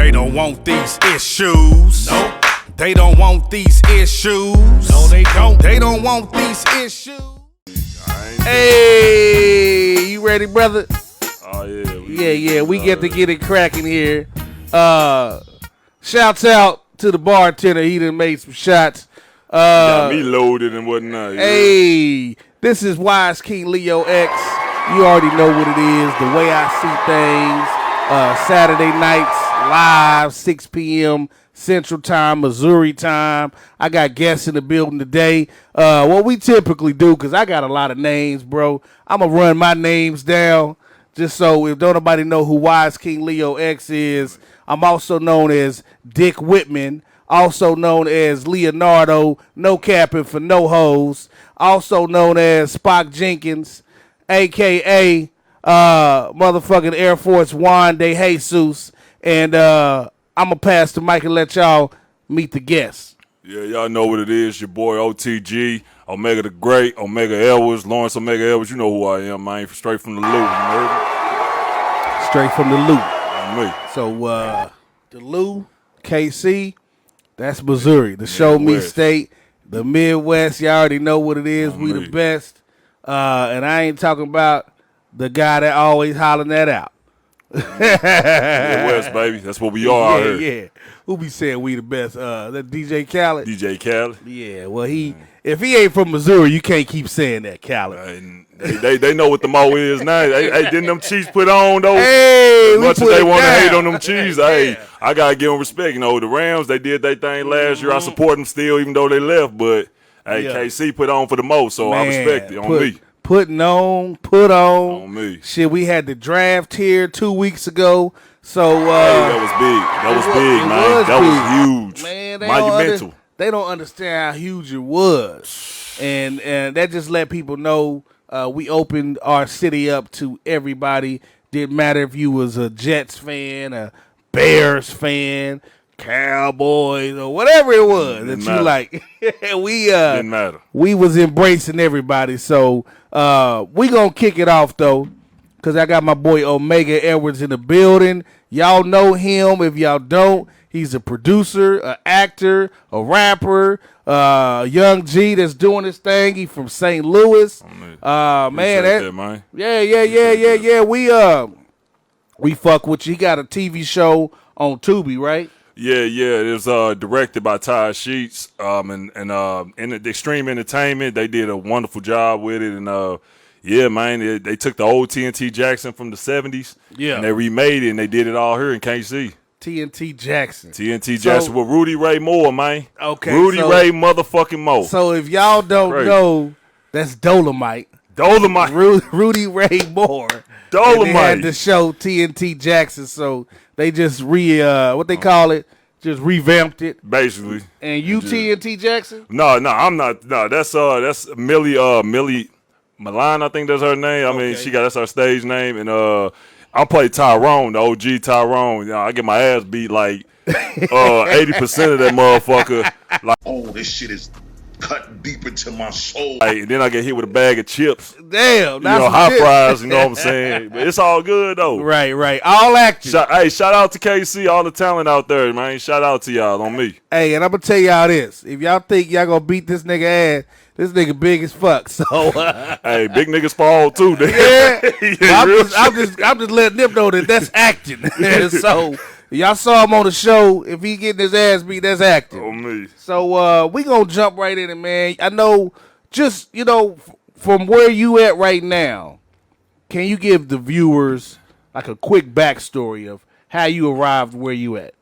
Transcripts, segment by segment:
They don't want these issues. Nope. They don't want these issues. No, they don't. They don't want these issues. Hey, you ready, brother? Oh, Yeah, yeah. we get to get it cracking here. Shouts out to the bartender. He done made some shots. Got me loaded and whatnot. Hey, this is Wise King Leo X. You already know what it is. The way I see things. Saturday nights live, 6 p.m. Central Time, Missouri time. I got guests in the building today. What we typically do, because I got a lot of names, bro. I'm going to run my names down just so if don't nobody know who Wise King Leo X is. I'm also known as Dick Whitman, also known as Leonardo, no capping for no hoes, also known as Spock Jenkins, a.k.a. Motherfucking Air Force Juan de Jesus, and I'm going to pass the mic and let y'all meet the guests. Yeah, y'all know what it is. Your boy OTG, Omega the Great, Omega Edwards, Lawrence Omega Edwards. You know who I am, man. Straight from the loot. You heard me? Straight from the loot. Me. So, the Lou, KC, that's Missouri. The Show Me State, the Midwest. You already know what it is. We the best. And I ain't talking about the guy that always hollering that out. Midwest, baby. That's what we are out here. Yeah. Who be saying we the best? That DJ Khaled? DJ Khaled. Yeah, well, if he ain't from Missouri, you can't keep saying that, Khaled. They know what the mo is now. Hey, didn't them Chiefs put on, though? Hey, as much as they want to hate on them Chiefs, hey, I got to give them respect. You know, the Rams, they did their thing last year. I support them still, even though they left. But, hey, KC put on for the most, so I respect it on me. Put on me. Shit, we had the draft here 2 weeks ago. So that was big. That was big, man. That was huge. Man, monumental. They don't understand how huge it was. And that just let people know we opened our city up to everybody. Didn't matter if you was a Jets fan, a Bears fan, Cowboys, or whatever it was that you like. Didn't matter. We was embracing everybody. So we gonna kick it off though, because I got my boy Omega Edwards in the building. Y'all know him. If y'all don't, he's a producer, an actor, a rapper, young G that's doing his thing. He from St. Louis. Man. Yeah. We fuck with you. He got a TV show on Tubi, right? Yeah. It was directed by Ty Sheets. And in the Extreme Entertainment, they did a wonderful job with it. And yeah, man, they took the old TNT Jackson from the 70s. Yeah. And they remade it, and they did it all here in KC. TNT Jackson with Rudy Ray Moore, man. Okay. Rudy Ray motherfucking Moore. So if y'all don't know, that's Dolomite. Rudy Ray Moore. Dolomite. And they had the show TNT Jackson, so they just what they call it, just revamped it. Basically. And you TNT Jackson? No, I'm not. No, that's Millie Milan, I think that's her name. That's her stage name. And I play Tyrone, the OG Tyrone. You know, I get my ass beat like 80% of that motherfucker. Like, oh, this shit is cut deep into my soul. Like, and then I get hit with a bag of chips. Damn, hot fries. You know what I'm saying? But it's all good though. Right. All action. Shout out to KC, all the talent out there, man. Shout out to y'all on me. Hey, and I'm gonna tell y'all this: if y'all think y'all gonna beat this nigga ass, this nigga big as fuck. So hey, big niggas fall too. I'm just letting them know that that's acting. So y'all saw him on the show. If he getting his ass beat, that's acting. On me. So we gonna jump right in it, man. I know, just from where you at right now, can you give the viewers like a quick backstory of how you arrived where you at?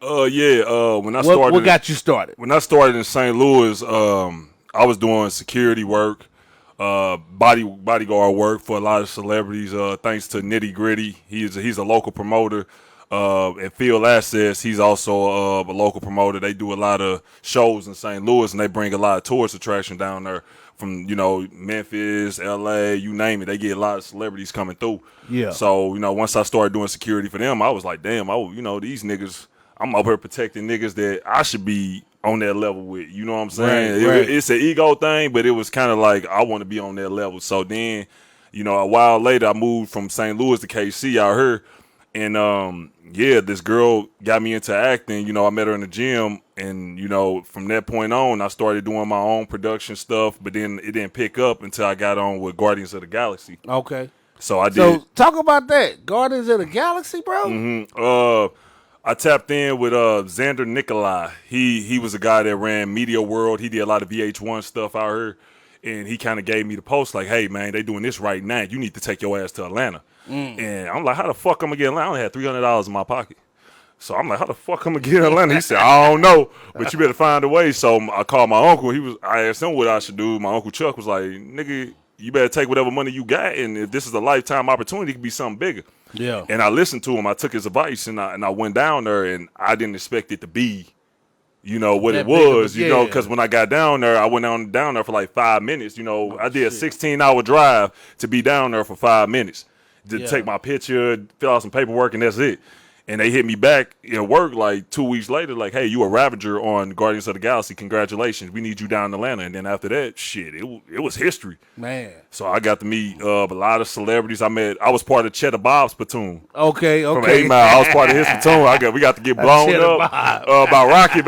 When I started, what got you started? When I started in St. Louis, I was doing security work, bodyguard work for a lot of celebrities. Thanks to Nitty Gritty, he's a local promoter. At Field Assets, he's also a local promoter. They do a lot of shows in St. Louis, and they bring a lot of tourist attraction down there from Memphis, LA, you name it. They get a lot of celebrities coming through. Yeah. So once I started doing security for them, I was like, damn, these niggas. I'm up here protecting niggas that I should be on that level with. You know what I'm saying? Right. It's an ego thing, but it was kind of like I want to be on that level. So then, a while later, I moved from St. Louis to KC out here, And yeah, this girl got me into acting. You know, I met her in the gym, and you know, from that point on, I started doing my own production stuff. But then it didn't pick up until I got on with Guardians of the Galaxy. Okay. So I did. So talk about that. Guardians of the Galaxy, bro. I tapped in with Xander Nikolai. He was a guy that ran Media World. He did a lot of VH1 stuff out here. And he kind of gave me the post like, hey, man, they doing this right now. You need to take your ass to Atlanta. And I'm like, how the fuck I'm going to get Atlanta? I only had $300 in my pocket. So I'm like, how the fuck I'm going to get Atlanta? He said, I don't know, but you better find a way. So I called my uncle. I asked him what I should do. My Uncle Chuck was like, nigga, you better take whatever money you got. And if this is a lifetime opportunity, it could be something bigger. Yeah. And I listened to him. I took his advice, and I went down there, and I didn't expect it to be, you know, what That it was, big of a- you know, yeah. because when I got down there, I went down there for like 5 minutes. You know, I did a 16-hour drive to be down there for 5 minutes to take my picture, fill out some paperwork, and that's it. And they hit me back at work like 2 weeks later, like, hey, you a Ravager on Guardians of the Galaxy. Congratulations. We need you down in Atlanta. And then after that, shit, it was history. Man. So I got to meet a lot of celebrities. I was part of Cheddar Bob's platoon. Okay. From 8 Mile. I was part of his platoon. We got to get blown Cheddar up by Rocky.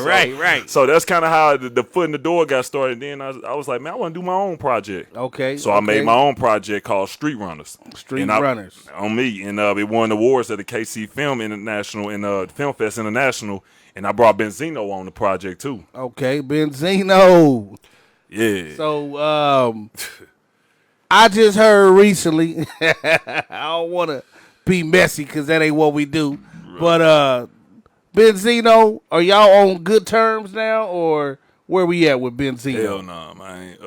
Right. So that's kind of how the foot in the door got started. Then I was like, man, I want to do my own project. Okay. So I made my own project called Street Runners. Runners. On me. And it won awards at the KC Film International and Film Fest International. And I brought Benzino on the project too. Okay, Benzino. Yeah. So I just heard recently, I don't want to be messy because that ain't what we do. Right. But Benzino, are y'all on good terms now, or where we at with Benzino? Hell nah, man.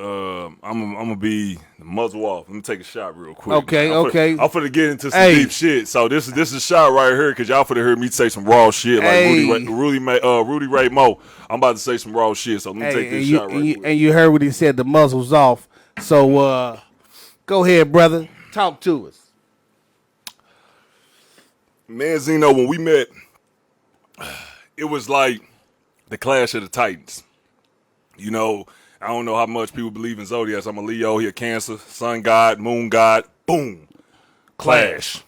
I'm gonna be muzzle off. Let me take a shot real quick. Okay. I'm finna get into some deep shit. So this is a shot right here because y'all finna hear me say some raw shit like Rudy Ray Moore. I'm about to say some raw shit. So let me take this shot right quick. And you heard what he said. The muzzle's off. So go ahead, brother. Talk to us. Man, Zeno, when we met, it was like the Clash of the Titans. You know, I don't know how much people believe in zodiacs. I'm a Leo, he a Cancer, sun god, moon god, boom, clash.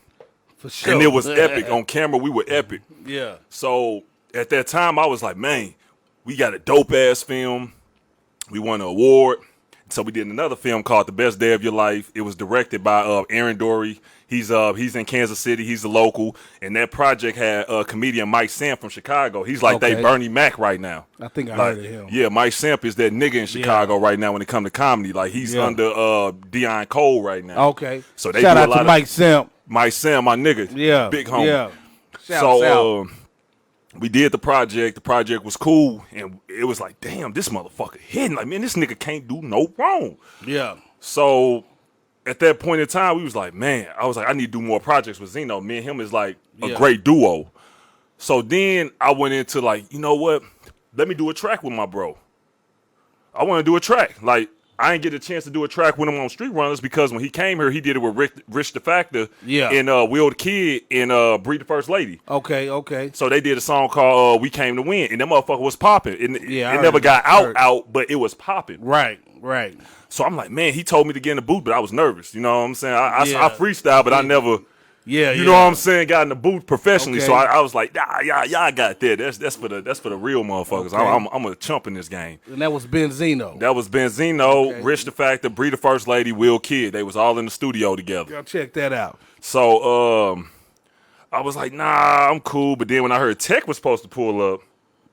For sure. And it was epic. On camera, we were epic. Yeah. So at that time, I was like, man, we got a dope-ass film. We won an award. So we did another film called The Best Day of Your Life. It was directed by Aaron Dory. He's in Kansas City. He's a local. And that project had comedian Mike Samp from Chicago. He's like they Bernie Mac right now. I think I heard of him. Yeah, Mike Samp is that nigga in Chicago right now when it comes to comedy. Like he's under Deion Cole right now. Okay. So they shout do out a lot to Mike Samp. Mike Samp, my nigga. Yeah. Big homie. Yeah. So we did the project. The project was cool. And it was like, damn, this motherfucker hitting. Like, man, this nigga can't do no wrong. Yeah. So at that point in time, we was like, man, I was like, I need to do more projects with Zeno. Me and him is like a great duo. So then I went into like, you know what? Let me do a track with my bro. I want to do a track. Like, I didn't get a chance to do a track with him on Street Runners because when he came here, he did it with Rich the Factor and Will the Kid and Bree the First Lady. Okay. So they did a song called We Came to Win, and that motherfucker was popping. It never got out, but it was popping. Right. So I'm like, man, he told me to get in the booth, but I was nervous. You know what I'm saying? I freestyle, but I never, you know what I'm saying, got in the booth professionally. Okay. So I was like, y'all got that. That's for the real motherfuckers. Okay. I'm a chump in this game. And that was Benzino. That was Benzino, Rich the Factor, Bree the First Lady, Will Kid. They was all in the studio together. Y'all check that out. So I was like, nah, I'm cool. But then when I heard Tech was supposed to pull up,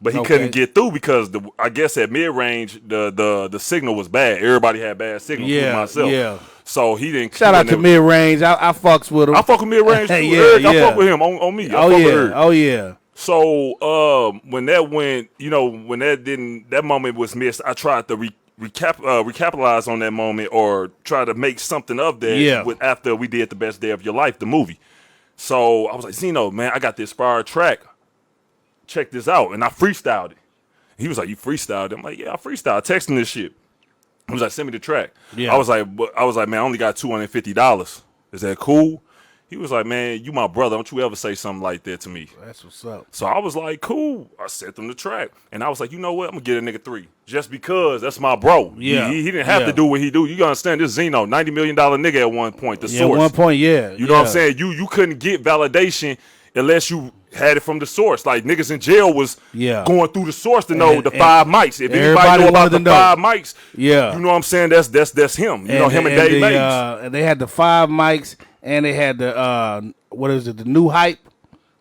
but he couldn't get through because I guess at mid range the signal was bad. Everybody had bad signal, including myself. Yeah. So he didn't. Shout out to mid range. I fucks with him. I fuck with mid range too. Eric, I fuck with him on me. Oh yeah. So when that went, when that moment was missed, I tried to recapitalize on that moment or try to make something of that. After we did The Best Day of Your Life, the movie. So I was like, Zeno, man, I got this fire track. Check this out. And I freestyled it. He was like, you freestyled it? I'm like, yeah, I freestyled. Texting this shit. He was like, send me the track. Yeah. I was like, man, I only got $250. Is that cool? He was like, man, you my brother. Don't you ever say something like that to me. That's what's up. So I was like, cool. I sent him the track. And I was like, you know what? I'm going to get a nigga 3. Just because that's my bro. Yeah. He didn't have to do what he do. You got to understand this Zeno, $90 million nigga at one point, the source. At one point, yeah. You know what I'm saying? You couldn't get validation unless you had it from the source. Like niggas in jail was going through the source to know the 5 mics. If anybody know about the 5 mics, you know what I'm saying? That's him. You know, him and Dave Mays. And they had the 5 mics and they had the what is it, the new hype?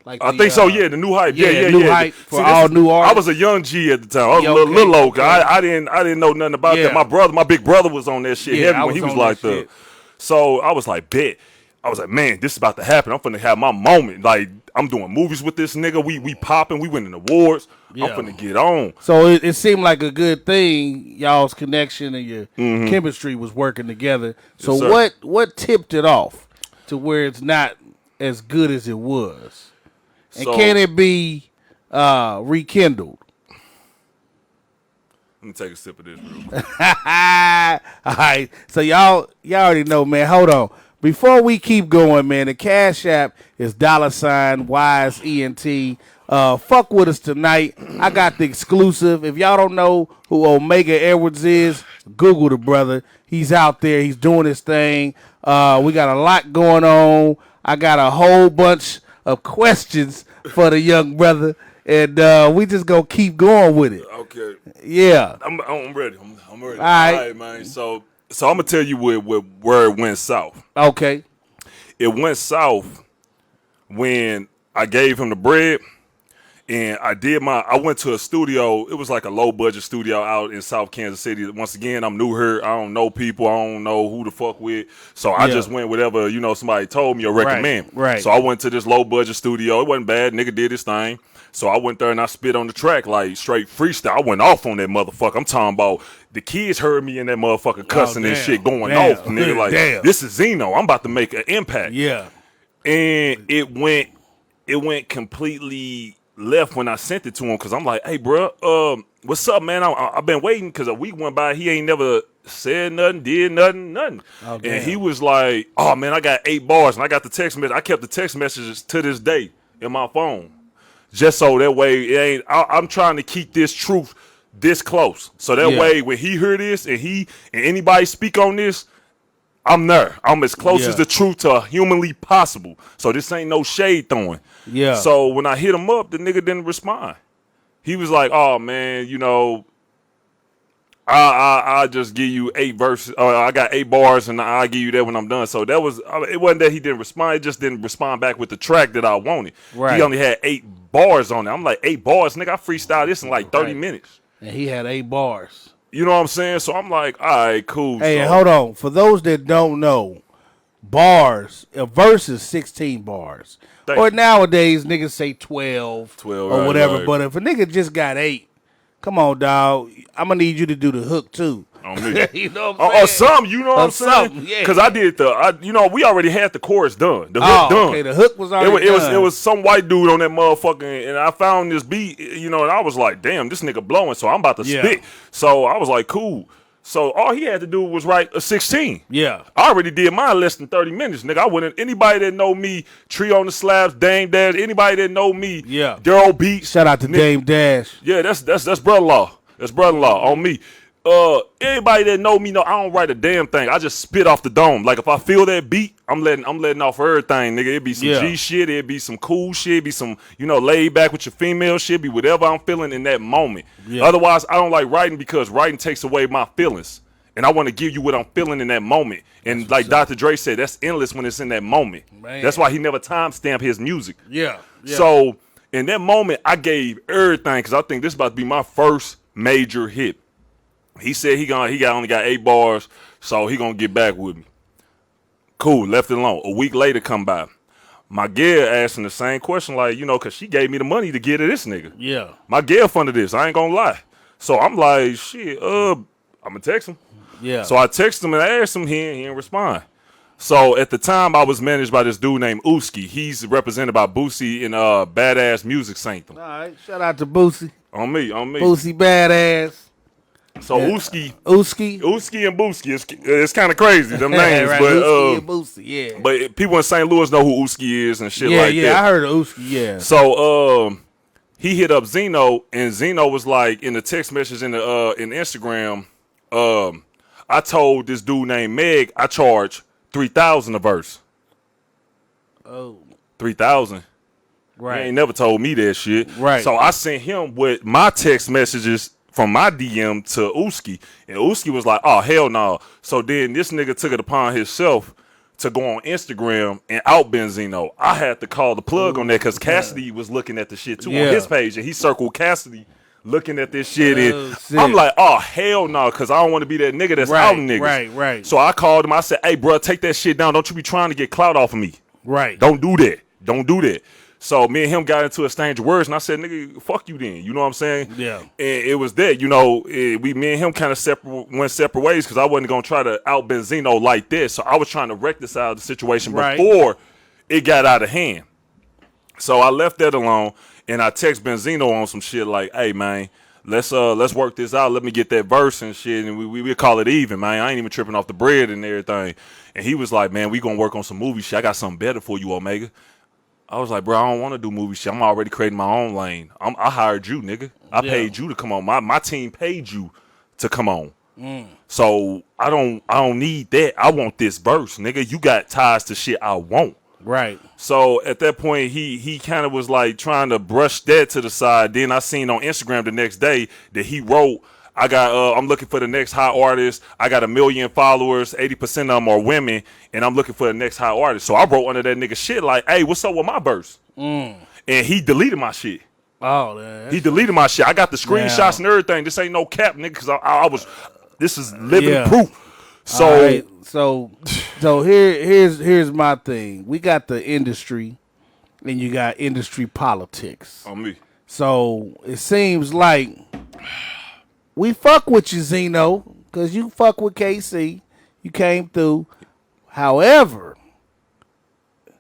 Like I think so, yeah, the new hype. Yeah. New hype for See, all new artists. I was a young G at the time. I was a little old guy. I didn't know nothing about that. My big brother was on that shit heavy when he was like that. So I was like, bet. I was like, man, this is about to happen. I'm finna have my moment. Like, I'm doing movies with this nigga. We popping. We winning awards. I'm finna get on. So it seemed like a good thing. Y'all's connection and your chemistry was working together. So Yes, what tipped it off to where it's not as good as it was? And can it be rekindled? Let me take a sip of this real quick. All right. So y'all already know, man. Hold on. Before we keep going, man, the Cash App is $WIZE ENT. Fuck with us tonight. I got the exclusive. If y'all don't know who Omega Edwards is, Google the brother. He's out there. He's doing his thing. We got a lot going on. I got a whole bunch of questions for the young brother, and we just gonna keep going with it. Okay. Yeah. I'm ready. I'm ready. All right. All right, man. So I'm gonna tell you where it went south. Okay. It went south when I gave him the bread, and I went to a studio. It was like a low budget studio out in South Kansas City. Once again, I'm new here. I don't know people. I don't know who to fuck with. So I just went whatever somebody told me or recommend. Right. So I went to this low budget studio. It wasn't bad. Nigga did his thing. So I went there and I spit on the track like straight freestyle. I went off on that motherfucker. I'm talking about the kids heard me in that motherfucker cussing and shit going off. Nigga, like, this is Zeno. I'm about to make an impact. Yeah. And it went completely left when I sent it to him because I'm like, hey, bro, what's up, man? I've been waiting because a week went by. He ain't never said nothing, did nothing. Oh, and he was like, oh, man, I got 8 bars. And I got the text message. I kept the text messages to this day in my phone. Just so that way it ain't. I'm trying to keep this truth this close, so that way when he hear this and anybody speak on this, I'm there. I'm as close as the truth to humanly possible. So this ain't no shade throwing. Yeah. So when I hit him up, the nigga didn't respond. He was like, "Oh man, I just give you 8 verses. I got 8 bars, and I'll give you that when I'm done." So that was. It wasn't that he didn't respond. He just didn't respond back with the track that I wanted. Right. He only had 8 bars on it. I'm like, 8 bars, nigga. I freestyled this in like 30 minutes. And he had 8 bars. You know what I'm saying? So I'm like, all right, cool. Hey, hold on. For those that don't know, bars, a verse is 16 bars. Or nowadays, niggas say 12 or whatever. Right. But if a nigga just got 8, come on, dog. I'm going to need you to do the hook, too. On me. You know what I'm saying? Or some, you know what I'm saying? Because I did we already had the chorus done. The hook done. Okay, the hook was already done. It was some white dude on that motherfucking, and I found this beat, and I was like, damn, this nigga blowing, so I'm about to spit. So I was like, cool. So all he had to do was write a 16. Yeah. I already did mine less than 30 minutes, nigga. I wouldn't, anybody that know me, Tree on the Slabs, Dame Dash, anybody that know me, Daryl Beats. Shout out to Dame Dash. Yeah, that's brother-in-law. That's brother-in-law on me. Anybody that know me know I don't write a damn thing. I just spit off the dome. Like if I feel that beat, I'm letting off everything, nigga. It be some G shit, it be some cool shit, it be some laid back with your female shit, be whatever I'm feeling in that moment. Otherwise, I don't like writing because writing takes away my feelings, and I want to give you what I'm feeling in that moment. And that's like Dr. Dre said, that's endless when it's in that moment. Man. That's why he never timestamp his music. So in that moment, I gave everything because I think this is about to be my first major hit. He said he only got 8 bars, so he gonna get back with me. Cool, left it alone. A week later come by. My girl asking the same question, like, because she gave me the money to get to this nigga. Yeah. My girl funded this, I ain't gonna lie. So I'm like, shit, I'm gonna text him. Yeah. So I text him and I asked him, he didn't respond. So at the time, I was managed by this dude named Uski. He's represented by Boosie in Badass Music Sanctum. All right, shout out to Boosie. On me. Boosie Badass. So Uski and Booski, it's kind of crazy them names, right, but Uski and Booski, yeah. But people in St. Louis know who Uski is and shit like that. Yeah, I heard of Uski. Yeah. So he hit up Zeno, and Zeno was like in the text message in Instagram. I told this dude named Meg I charge $3,000 a verse. Oh, 3,000. Right. He ain't never told me that shit. Right. So I sent him with my text messages from my DM to Uski, and Uski was like, "Oh hell no!" So then this nigga took it upon himself to go on Instagram and out Benzino. I had to call the plug on that because Cassidy was looking at the shit too on his page, and he circled Cassidy looking at this shit, and I'm like, "Oh hell no!" Because I don't want to be that nigga that's out niggas. Right. So I called him. I said, "Hey, bro, take that shit down. Don't you be trying to get clout off of me. Right. Don't do that. Don't do that." So me and him got into a exchange of words, and I said, "Nigga, fuck you then." You know what I'm saying? Yeah. And it was that, me and him kind of went separate ways because I wasn't gonna try to out Benzino like this. So I was trying to reconcile the situation before it got out of hand. So I left that alone, and I text Benzino on some shit like, "Hey man, let's work this out. Let me get that verse and shit, and we call it even, man. I ain't even tripping off the bread and everything." And he was like, "Man, we gonna work on some movie shit. I got something better for you, Omega." I was like, "Bro, I don't want to do movie shit. I'm already creating my own lane. I hired you, nigga. I paid you to come on. My team paid you to come on. So I don't need that. I want this verse, nigga. You got ties to shit I want." Right. So at that point, he kind of was like trying to brush that to the side. Then I seen on Instagram the next day that he wrote, I'm looking for the next hot artist. I got 1 million followers. 80% of them are women, and I'm looking for the next hot artist. So I wrote under that nigga shit like, "Hey, what's up with my verse?" And he deleted my shit. Oh, man. He deleted my shit. I got the screenshots and everything. This ain't no cap, nigga, because this is living proof. So, right. so here's my thing. We got the industry, and you got industry politics. On me. So it seems like we fuck with you, Zeno, because you fuck with KC. You came through. However,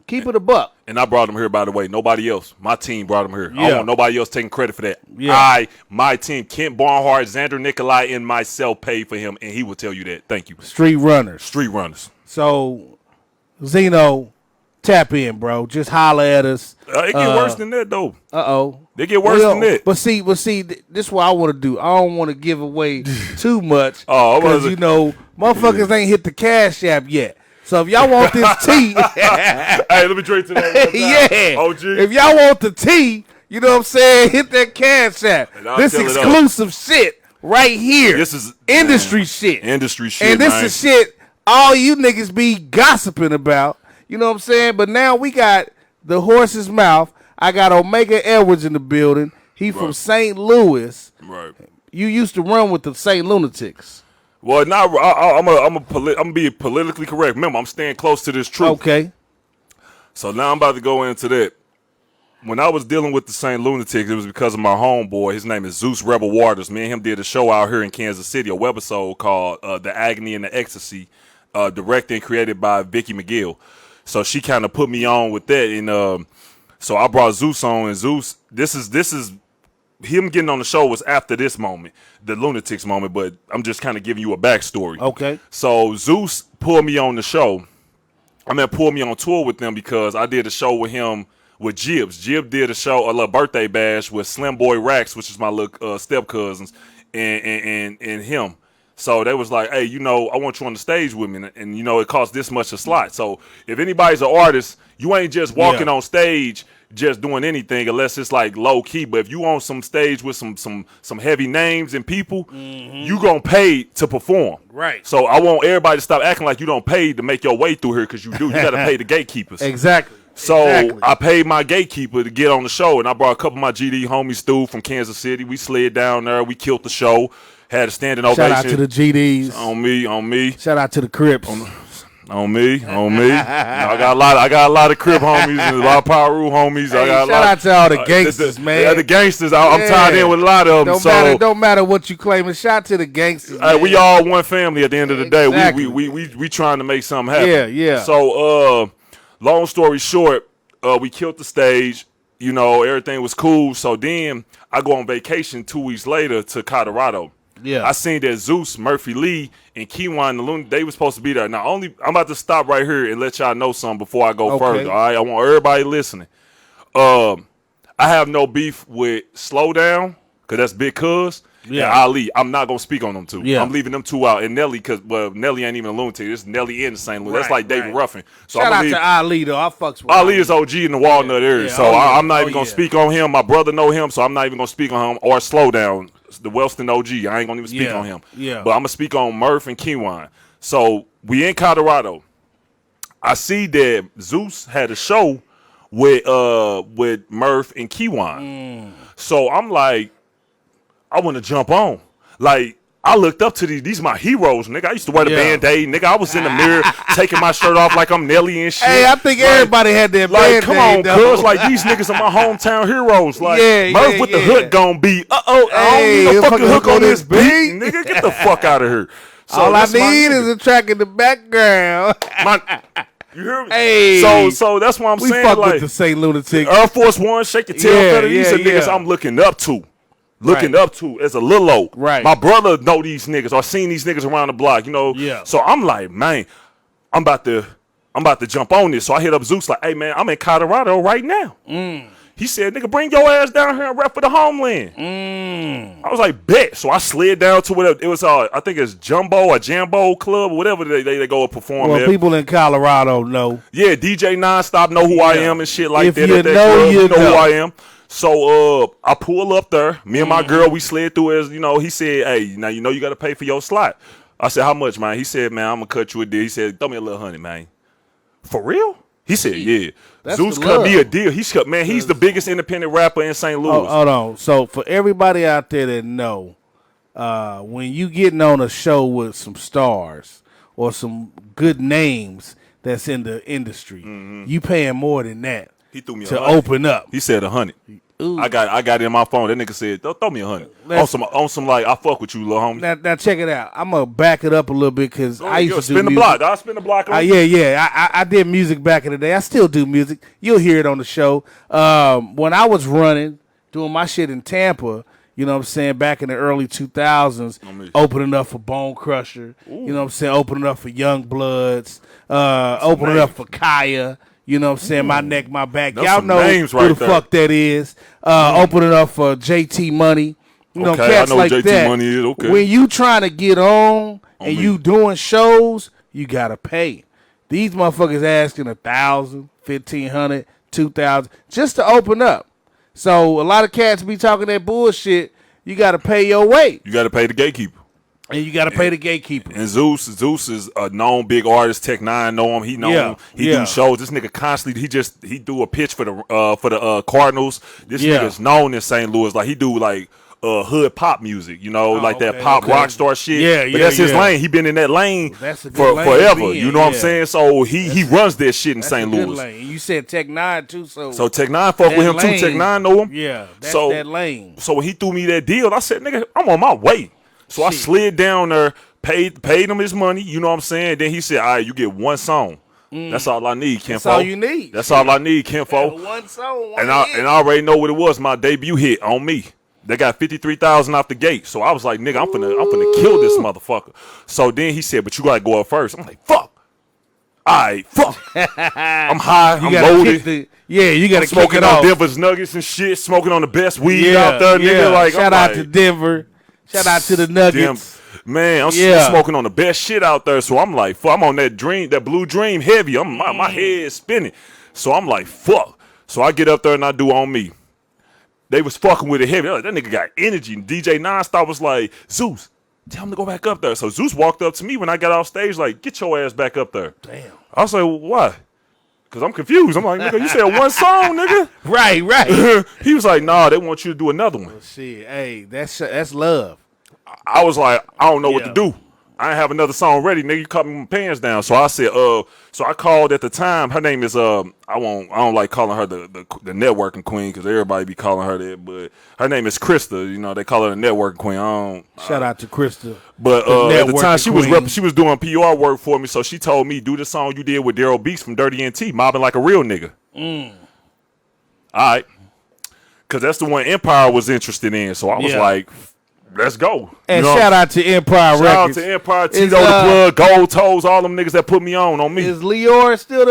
keep it a buck. And I brought him here, by the way. Nobody else. My team brought him here. I don't want nobody else taking credit for that. Yeah. My team, Kent Barnhart, Xander Nikolai, and myself paid for him, and he will tell you that. Thank you. Street runners. Street runners. So, Zeno, tap in, bro. Just holler at us. It get worse than that, though. Uh-oh. They get worse than that. But see, this is what I want to do. I don't want to give away too much. Because, motherfuckers ain't hit the Cash App yet. So if y'all want this tea. Hey, let me drink to that. Yeah. OG. If y'all want the tea, you know what I'm saying, hit that Cash App. This exclusive shit right here. This is industry shit. Industry shit. And this is shit all you niggas be gossiping about. You know what I'm saying? But now we got the horse's mouth. I got Omega Edwards in the building. He from St. Louis. Right. You used to run with the St. Lunatics. Well, now I'm gonna be politically correct. Remember, I'm staying close to this truth. Okay. So now I'm about to go into that. When I was dealing with the St. Lunatics, it was because of my homeboy. His name is Zeus Rebel Waters. Me and him did a show out here in Kansas City, a webisode called The Agony and the Ecstasy, directed and created by Vicky McGill. So she kind of put me on with that, and so I brought Zeus on. And Zeus, this is him getting on the show was after this moment, the Lunatics moment. But I'm just kind of giving you a backstory. Okay. So Zeus pulled me on the show. Pulled me on tour with them because I did a show with him. With Jibs. Jib did a show, a little birthday bash with Slim Boy Rax, which is my little step cousins, and him. So they was like, "Hey, I want you on the stage with me, and it costs this much a slot. So if anybody's an artist, you ain't just walking on stage just doing anything unless it's like low key. But if you on some stage with some heavy names and people, you gonna pay to perform. Right. So I want everybody to stop acting like you don't pay to make your way through here because you do. You got to pay the gatekeepers. Exactly. So I paid my gatekeeper to get on the show, and I brought a couple of my GD homies, Stu from Kansas City. We slid down there. We killed the show. Had a standing ovation. Shout out to the GDs. On me. Shout out to the Crips. On me. I got a lot of Crip homies and a lot of Power Rule homies. Hey, shout out to all the gangsters, man. The gangsters. I'm tied in with a lot of them. Don't matter what you claiming. Shout out to the gangsters. We all one family at the end of the day. We trying to make something happen. Yeah. So long story short, we killed the stage. Everything was cool. So then I go on vacation 2 weeks later to Colorado. Yeah. I seen that Zeus, Murphy Lee, and Keywan the Looney, they were supposed to be there. Now, I'm about to stop right here and let y'all know something before I go further. All right, I want everybody listening. I have no beef with Slowdown because that's Big Cuz. Yeah, and Ali. I'm not gonna speak on them two. Yeah. I'm leaving them two out. And Nelly, because Nelly ain't even a lunatic. It's Nelly in St. Louis. That's like David Ruffin. So shout out to Ali though. I fucks with Ali is OG in the Walnut area. So I'm not even gonna speak on him. My brother know him, so I'm not even gonna speak on him or Slowdown, the Wellston OG. I ain't gonna even speak on him. Yeah. But I'm gonna speak on Murph and Keywan. So we in Colorado. I see that Zeus had a show with Murph and Keywan. So I'm like, I want to jump on. Like, I looked up to these my heroes, nigga. I used to wear the Band-Aid, nigga. I was in the mirror taking my shirt off like I'm Nelly and shit. Hey, I think everybody had their Band-Aid. Come on, cuz, like, these niggas are my hometown heroes. Like, Murph with the hook gon' be, I don't need no fucking hook on this beat. Nigga, get the fuck out of here. So all I need is a track in the background. You hear me? Hey. So that's what I'm saying. We fuck like, with the St. Lunatic. Air Force One, shake your tail. These are niggas I'm looking up to. Up to as a little old. Right. My brother know these niggas or seen these niggas around the block, you know. Yeah. So I'm like, man, I'm about to jump on this. So I hit up Zeus like, hey man, I'm in Colorado right now. He said, nigga, bring your ass down here and rap for the homeland. I was like, bet. So I slid down to whatever it was. I think it's Jumbo or Jambo Club or whatever they go and perform. Well, people in Colorado know. Yeah, DJ Nonstop know who I am and shit like if that. You know, you know who I am. So I pull up there. Me and my girl, we slid through as, you know, he said, hey, now you know you got to pay for your slot. I said, how much, man? He said, man, I'm going to cut you a deal. He said, throw me a little $100, man. For real? He said, yeah. Zeus cut me a deal. He's the biggest independent rapper in St. Louis. Hold on. So for everybody out there that know, when you getting on a show with some stars or some good names that's in the industry, you paying more than that. He threw me to open up. He said 100. I got it in my phone. That nigga said, throw me 100. On some like, I fuck with you, little homie. Now check it out. I'm gonna back it up a little bit because I used to spin the music. block. I spin the block. I did music back in the day. I still do music. You'll hear it on the show. When I was doing my shit in Tampa, you know what I'm saying, back in the early 2000s, opening up for Bone Crusher. You know what I'm saying, opening up for Young Bloods, opening up for Kaya. You know what I'm saying? My Neck, My Back. Y'all know who the fuck that is. Opening up for JT Money. You know, cats I know like JT that. Money is. Okay. When you trying to get on and you doing shows, you got to pay. These motherfuckers asking $1,000, $1,500, $2,000 just to open up. So a lot of cats be talking that bullshit. You got to pay your way. You got to pay the gatekeeper. And you got to pay the gatekeeper. And Zeus is a known big artist. Tech-9 know him. He know him. He do shows. This nigga constantly, he do a pitch for the Cardinals. This nigga's known in St. Louis. Like, he do like hood pop music, you know, that pop rock star shit. But that's his lane. He been in that lane for forever. You know what I'm saying? So he runs that shit in St. Louis. Lane. You said Tech-9 too, so Tech-9 fuck with him too. Tech-9 know him. Yeah, that's that lane. So when he threw me that deal, I said, nigga, I'm on my way. So I slid down there, paid him his money, you know what I'm saying? Then he said, all right, you get one song. That's all I need, Kenfo. That's all you need. That's all I need, Kenfo. One song, and I already know what it was, my debut hit on me. They got 53,000 off the gate. So I was like, nigga, I'm finna kill this motherfucker. So then he said, but you gotta go up first. I'm like, fuck. All right, fuck. I'm high, I'm loaded. You gotta smoking on Denver's Nuggets and shit, smoking on the best weed out there, nigga. Like, shout out to Denver. Shout out to the Nuggets. Man, I'm smoking on the best shit out there. So I'm like, fuck, I'm on that blue dream heavy. My head is spinning. So I'm like, fuck. So I get up there and I do On Me. They was fucking with it heavy. Like, that nigga got energy. And DJ Nonstop was like, Zeus, tell him to go back up there. So Zeus walked up to me when I got off stage like, get your ass back up there. Damn. I was like, well, why? Because I'm confused. I'm like, nigga, you said one song, nigga. Right. He was like, nah, they want you to do another one. Shit, hey, that's love. I was like, I don't know what to do. I didn't have another song ready, nigga. You cut me my pants down. So I said, so I called at the time. Her name is I don't like calling her the networking queen because everybody be calling her that, but her name is Krista. You know, they call her the networking queen. Shout out to Krista. But at the time she was doing PR work for me, so she told me do the song you did with Daryl Beats from Dirty NT, mobbing like a real nigga. All right, because that's the one Empire was interested in. So I was like, let's go. And shout out to Empire Records. Shout out to Empire, T.W.E.S.T, Gold Toes, all them niggas that put me on me. Is Leor still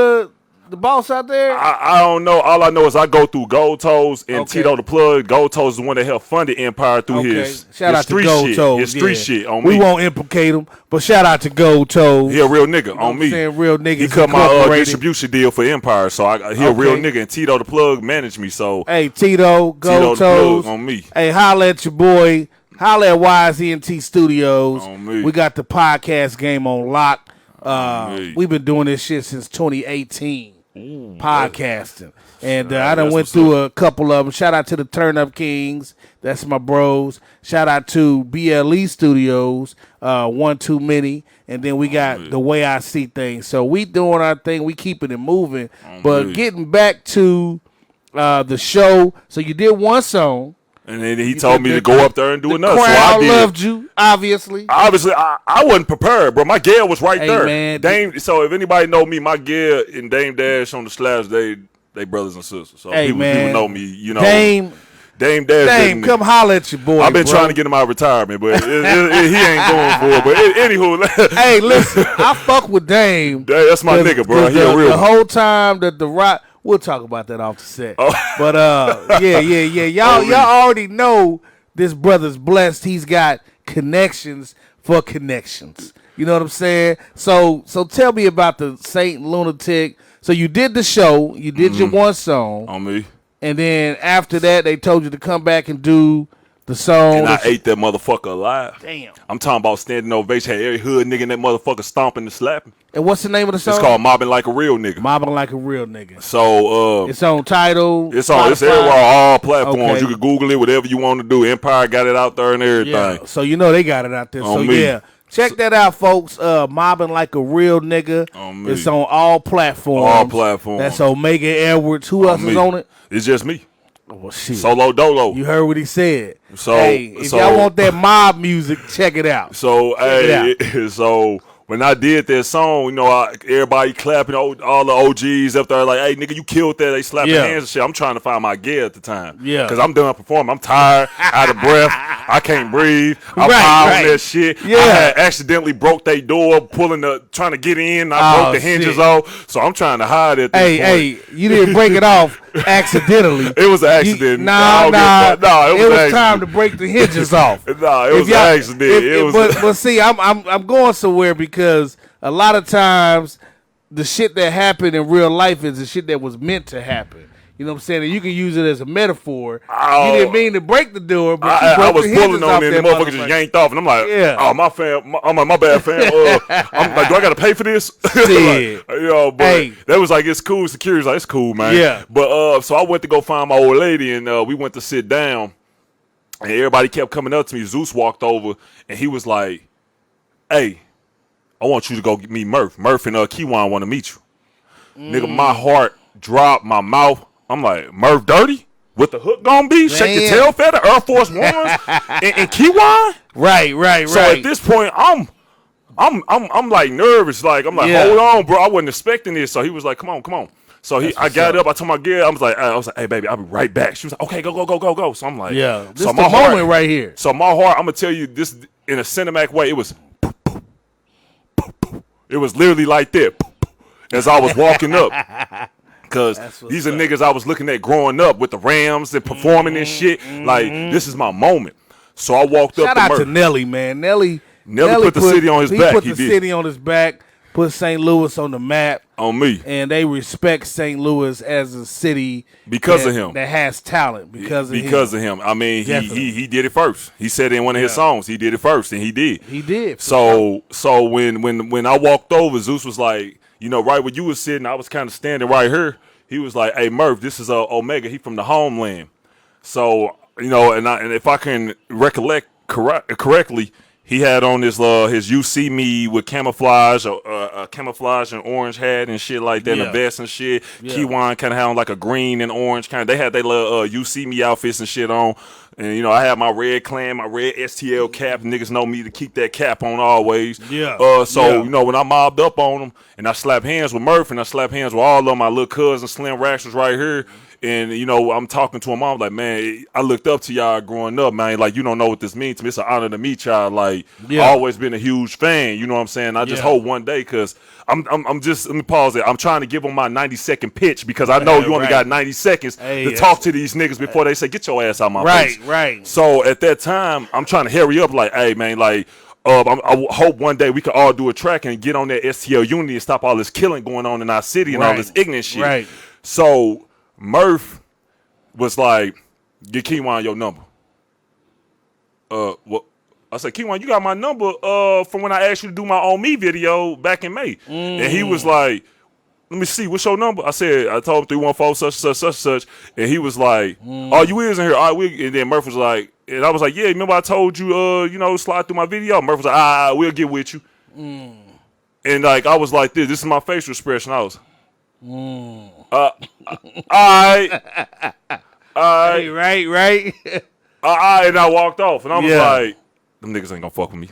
the boss out there? I don't know. All I know is I go through Gold Toes and T.W.E.S T. Gold Toes is the one that helped fund the Empire through his street shit. Toes. His street shit on me. We won't implicate him, but shout out to Gold Toes. He a real nigga on me. Real niggas. He cut my distribution deal for Empire, so he a real nigga. And T.W.E.S T managed me, so. Hey, Tito, Gold Toes. On me. Hey, holla at your boy. Holla at WIZE ENT Studios. On me. We got the podcast game on lock. We've been doing this shit since 2018. Podcasting. And I done went through a couple of them. Shout out to the Turn Up Kings. That's my bros. Shout out to BLE Studios, One Too Many. And then we got The Way I See Things. So we doing our thing. We keeping it moving. But getting back to the show. So you did one song. And then he told me to go up there and do another. The crowd so I did. loved you, obviously. Obviously, I wasn't prepared, bro. My gear was right there. Man, Dame. So if anybody know me, my gear and Dame Dash on the slabs, they brothers and sisters. So people know me, you know. Dame Dash. Dame, come holler at your boy. I've been trying to get him out of retirement, but he ain't going for it. But anywho, hey, listen, I fuck with Dame. That's my nigga, bro. He a real the whole time that the rock. We'll talk about that off the set. But yeah. Y'all already know this brother's blessed. He's got connections for connections. You know what I'm saying? So tell me about the Saint Lunatic. So you did the show. You did your one song. On me. And then after that, they told you to come back and do the song. And I ate that motherfucker alive. Damn. I'm talking about standing ovation. Had every hood nigga in that motherfucker stomping and slapping. And what's the name of the song? It's called Mobbing Like a Real Nigga. Mobbing Like a Real Nigga. So it's on Tidal. It's everywhere, all platforms. You can Google it, whatever you want to do. Empire got it out there and everything. Yeah. So you know they got it out there. On me. Yeah. Check that out, folks. Mobbing Like a Real Nigga. It's on all platforms. All platforms. That's Omega Edwards. Who else is on it? It's just me. Oh, shit. Solo Dolo. You heard what he said. So if y'all want that mob music, check it out. So so when I did that song, you know, everybody clapping, all the OGs up there like, hey, nigga, you killed that. They slapping hands and shit. I'm trying to find my gear at the time. Yeah. Because I'm done performing. I'm tired, out of breath. I can't breathe. I'm high on that shit. Yeah. I had accidentally broke their door, trying to get in. I broke the hinges off. So I'm trying to hide at this point. Hey, you didn't break it off accidentally. It was an accident. No, it was time to break the hinges off. No, it was an accident. But see, I'm going somewhere because a lot of times the shit that happened in real life is the shit that was meant to happen. You know what I'm saying? And you can use it as a metaphor. You didn't mean to break the door, but I was pulling on it, and the motherfucker just yanked off, and I'm like, oh, my fam, I'm like, my bad, fam. I'm like, do I got to pay for this? Like, but that was like, it's cool. Security's like, it's cool, man. Yeah. But so I went to go find my old lady, and we went to sit down, and everybody kept coming up to me. Zeus walked over, and he was like, hey, I want you to go meet Murph. Murph and Kiwan want to meet you. Nigga, my heart dropped, my mouth. I'm like, Murph Dirty? What the hook gonna be? Man. Shake your tail feather, Air Force Ones, and Kiwan? Right. So at this point, I'm like nervous. Like, I'm like, hold on, bro. I wasn't expecting this. So he was like, come on. So I got up. I told my girl, I was like, hey, baby, I'll be right back. She was like, okay, go. So I'm like, this is the moment right here. So my heart, I'm gonna tell you this in a cinematic way. It was, it was literally like that as I was walking up. Because these are niggas I was looking at growing up with the Rams and performing and shit. Like, this is my moment. So I walked up to Murph. Shout out to Nelly, man. Nelly put the city on his back. He put the city on his back, put St. Louis on the map. On me. And they respect St. Louis as a city because of him. That has talent because of him. I mean, he did it first. He said in one of his songs, he did it first, and he did. He did. So when I walked over, Zeus was like, you know, right where you was sitting, I was kind of standing right here. He was like, hey, Murph, this is Omega. He from the homeland. So, you know, and if I can recollect correctly, he had on his You See Me with camouflage, camouflage and orange hat and shit like that, and a vest and shit. Kiwan kind of had on like a green and orange kind of. They had their little You See Me outfits and shit on. And, you know, I had my red clan, my red STL cap. Niggas know me to keep that cap on always. You know, when I mobbed up on them and I slapped hands with Murph and I slapped hands with all of my little cousins, Slim Rash was right here. And, you know, I'm talking to him. I'm like, man, I looked up to y'all growing up, man. Like, you don't know what this means to me. It's an honor to meet y'all. Like, I always been a huge fan. You know what I'm saying? I just hope one day, because I'm just, let me pause it. I'm trying to give them my 90-second pitch, because I know you only got 90 seconds to talk to these niggas before they say, get your ass out my face. Right. So at that time, I'm trying to hurry up, like, hey, man, like, I hope one day we can all do a track and get on that STL Unity and stop all this killing going on in our city and all this ignorant shit. Right. So Murph was like, get Keywan your number. What? I said, Keywan, you got my number from when I asked you to do my On Me video back in May. And he was like, let me see, what's your number? I said, I told him 314 such. And he was like, oh, you is in here. All right, and then Murph was like, and I was like, yeah, remember I told you, you know, slide through my video? Murph was like, we'll get with you. And like, I was like, this is my facial expression. I was, all right. Right. And I walked off, and I was like, them niggas ain't gonna fuck with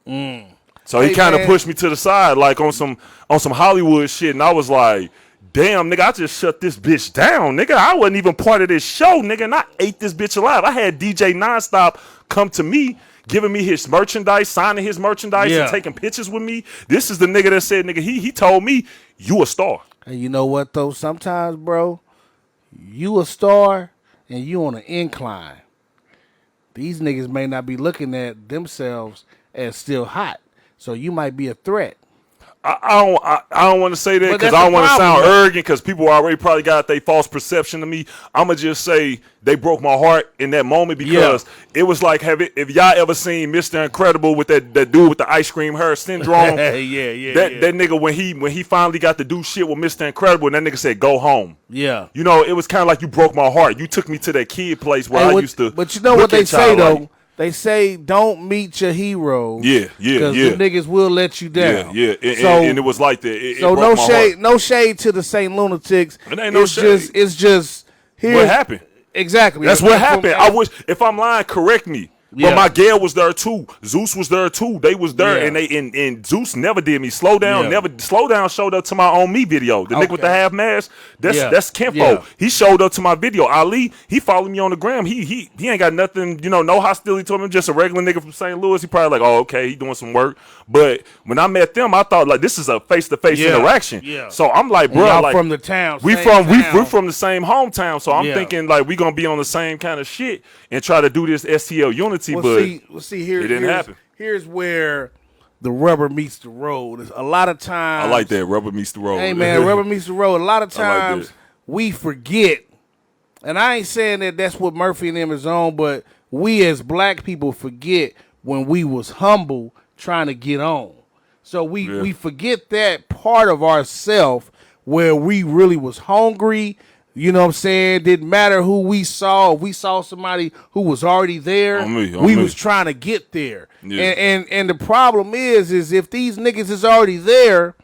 me. So he kind of pushed me to the side, like on some Hollywood shit, and I was like, damn, nigga, I just shut this bitch down, nigga. I wasn't even part of this show, nigga, and I ate this bitch alive. I had DJ Nonstop come to me, giving me his merchandise, signing his merchandise, and taking pictures with me. This is the nigga that said, nigga, he told me, you a star. And you know what, though? Sometimes, bro, you a star, and you on an incline. These niggas may not be looking at themselves as still hot. So you might be a threat. I don't want to say that, because I don't want to sound arrogant, because people already probably got their false perception of me. I'm going to just say they broke my heart in that moment, because it was like, if y'all ever seen Mr. Incredible with that dude with the ice cream hair syndrome? That nigga, when he finally got to do shit with Mr. Incredible, and that nigga said, go home. Yeah. You know, it was kind of like you broke my heart. You took me to that kid place where I used to. But you know what they say, though? They say don't meet your heroes. Because the niggas will let you down. And it was like that. So no shade to the St. Lunatics. It ain't no shade. It's just here. What happened? Exactly. That's what happened. I wish, if I'm lying, correct me. But my gal was there too. Zeus was there too. They was there, and Zeus never did me. Slow down showed up to my On Me video. The nigga with the half mask, that's Kenfo. He showed up to my video. Ali, he followed me on the gram. He ain't got nothing, no hostility to him. Just a regular nigga from St. Louis. He probably like, oh, okay, he doing some work. But when I met them, I thought like this is a face-to-face interaction. So I'm like, bro, y'all like from the town. We from the same hometown. So I'm thinking like we gonna be on the same kind of shit and try to do this STL Unity. But see here, it didn't happen. Here's where the rubber meets the road. A lot of times, I like that, rubber meets the road. Hey man, rubber meets the road. A lot of times we forget, and I ain't saying that that's what Murphy and them is on, but we as black people forget when we was humble trying to get on. So we forget that part of ourself where we really was hungry. You know what I'm saying? Didn't matter who we saw. If we saw somebody who was already there, we was trying to get there. And the problem is if these niggas is already there,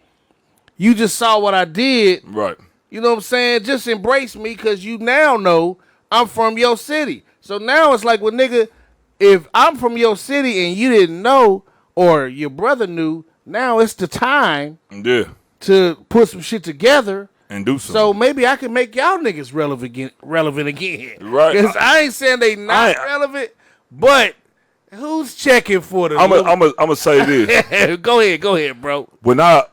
you just saw what I did. Right. You know what I'm saying? Just embrace me, because you now know I'm from your city. So now it's like, well, nigga, if I'm from your city and you didn't know, or your brother knew, now it's the time to put some shit together. And do something. So maybe I can make y'all niggas relevant again. Right. Because I ain't saying they not relevant, but who's checking for them? I'm gonna say this. Go ahead, bro. When I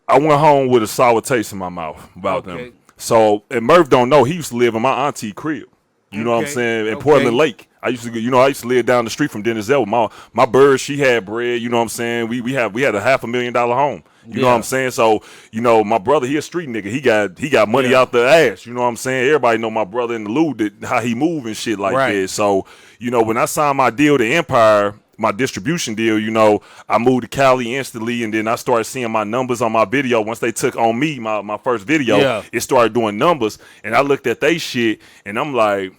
went home with a sour taste in my mouth about them. So, and Murph don't know, he used to live in my auntie crib. You know what I'm saying? In Portland Lake. I used to live down the street from Denzel. My bird, she had bread. You know what I'm saying? We had a $500,000 home. You know what I'm saying? So, my brother, he a street nigga. He got money out the ass. You know what I'm saying? Everybody know my brother in the Lou, how he move and shit like that. So, when I signed my deal to Empire, my distribution deal, I moved to Cali instantly, and then I started seeing my numbers on my video. Once they took On Me, my first video, it started doing numbers, and I looked at they shit, and I'm like,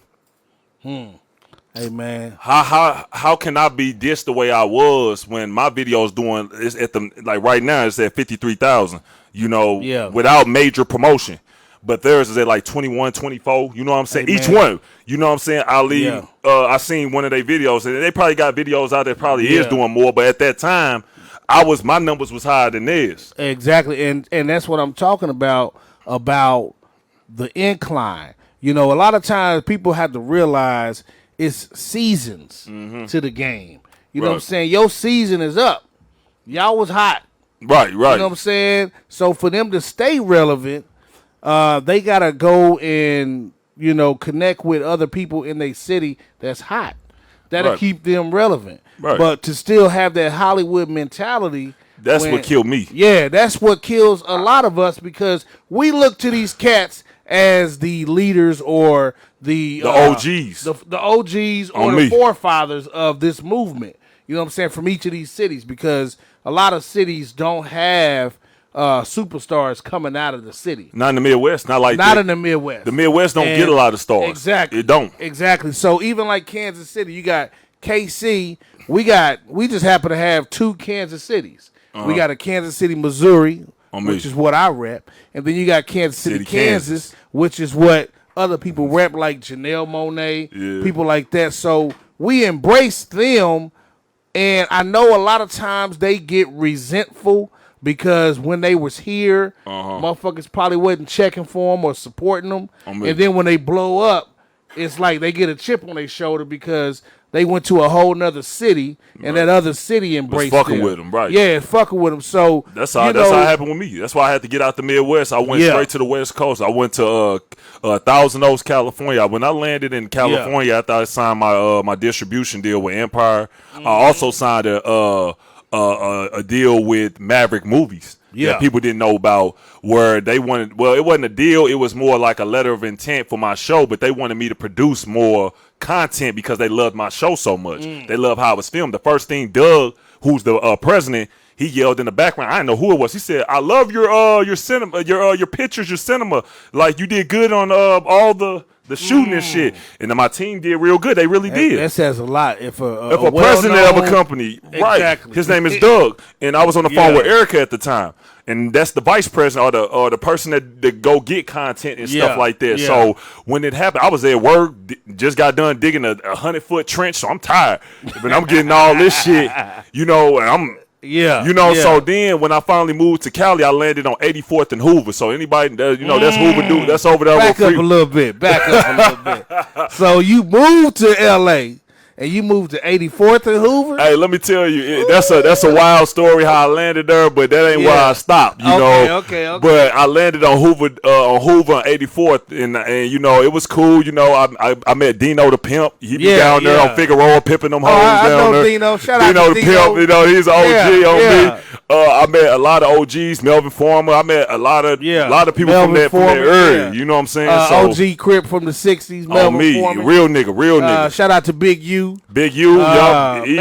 hey man, how can I be this the way I was when my video is at right now it's at 53,000, without major promotion. But theirs is at like 21, 24, you know what I'm saying? Each one, you know what I'm saying? Ali, I seen one of their videos, and they probably got videos out that probably is doing more, but at that time, my numbers was higher than theirs. Exactly, and that's what I'm talking about the incline. You know, a lot of times people have to realize it's seasons to the game. You know what I'm saying? Your season is up. Y'all was hot. Right. You know what I'm saying? So for them to stay relevant, they got to go and, you know, connect with other people in their city that's hot. That'll keep them relevant. Right. But to still have that Hollywood mentality. That's what killed me. Yeah, that's what kills a lot of us because we look to these cats as the leaders or the OGs. The OGs or the forefathers of this movement. You know what I'm saying? From each of these cities because a lot of cities don't have superstars coming out of the city. Not in the Midwest. Not in the Midwest. The Midwest don't get a lot of stars. Exactly. It don't. Exactly. So even like Kansas City, you got KC. We just happen to have 2 Kansas cities. We got a Kansas City, Missouri, which is what I rep. And then you got Kansas City, Kansas, which is what other people rep, like Janelle Monáe, people like that. So we embrace them. And I know a lot of times they get resentful because when they was here, motherfuckers probably wasn't checking for them or supporting them. And then when they blow up, it's like they get a chip on their shoulder because they went to a whole nother city, and that other city embraced them. Fucking with them, right? Yeah, fucking with them. So that's how it happened with me. That's why I had to get out the Midwest. I went straight to the West Coast. I went to Thousand Oaks, California. When I landed in California, after I signed my distribution deal with Empire, I also signed a deal with Maverick Movies. That people didn't know about, where they wanted. Well, it wasn't a deal. It was more like a letter of intent for my show, but they wanted me to produce more content because they loved my show so much. They love how it was filmed. The first thing Doug, who's the president, he yelled in the background. I didn't know who it was. He said, "I love your cinema, your pictures, your cinema. Like you did good on all the shooting and shit." And then my team did real good. They really did. That says a lot. If a president of a company, right? His name is Doug, and I was on the phone with Erica at the time, and that's the vice president or the person that go get content and stuff like that. So when it happened, I was at work, just got done digging a 100-foot trench, so I'm tired, but I'm getting all this shit, you know, and I'm. So then when I finally moved to Cali, I landed on 84th and Hoover. So anybody, that's Hoover, dude. That's over there. Back up a little bit. So you moved to L.A. and you moved to 84th and Hoover? Hey, let me tell you, that's a wild story how I landed there, but that ain't where I stopped. You know. Okay. But I landed on Hoover on 84th, and you know it was cool. You know, I met Dino the Pimp. He be down there on Figueroa pimping them hoes down there. I know Dino. Shout out Dino to the Dino. Pimp. You know, he's an OG on me. I met a lot of OGs, Melvin Farmer. I met a lot of people Melvin from that area. You know what I'm saying? OG Crip from the 60s. Melvin Farmer. Real nigga. Shout out to Big U. Big U, R.I.P.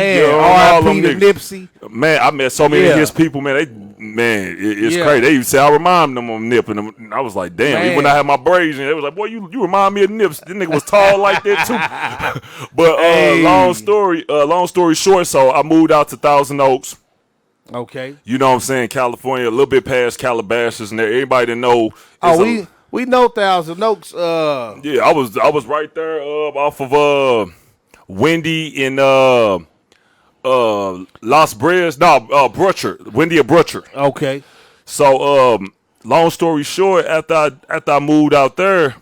to Nipsey. Man, I met so many of his people, man. It's crazy. They used to say I remind them of Nip, and I was like, damn. Even when I had my braids, and they was like, boy, you remind me of Nips. This nigga was tall like that too. But long story short, so I moved out to Thousand Oaks. Okay. You know what I'm saying? California, a little bit past Calabasas, and everybody that know. We know Thousand Oaks. Yeah, I was right there off of Wendy in Las Breas. No, Butcher. Wendy or Butcher. Okay. So long story short, after I moved out there,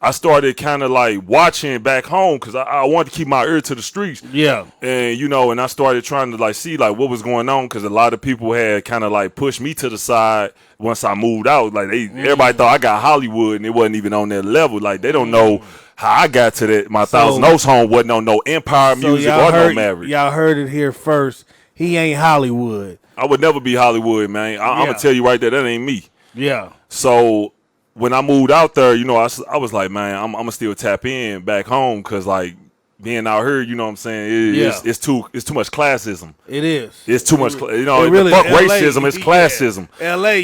I started kind of like watching back home because I wanted to keep my ear to the streets. Yeah. And, you know, and I started trying to like see like what was going on because a lot of people had kind of like pushed me to the side once I moved out. Like everybody thought I got Hollywood and it wasn't even on that level. Like they don't know how I got to that. My Thousand Oaks home wasn't on no Empire music or no Maverick. Y'all heard it here first. He ain't Hollywood. I would never be Hollywood, man. I'm going to tell you right there, that ain't me. Yeah. So when I moved out there, you know, I was like, man, I'm gonna still tap in back home because like being out here, you know what I'm saying? It's too much classism. It is. It's too much. You know, fuck racism. It's classism. L.A.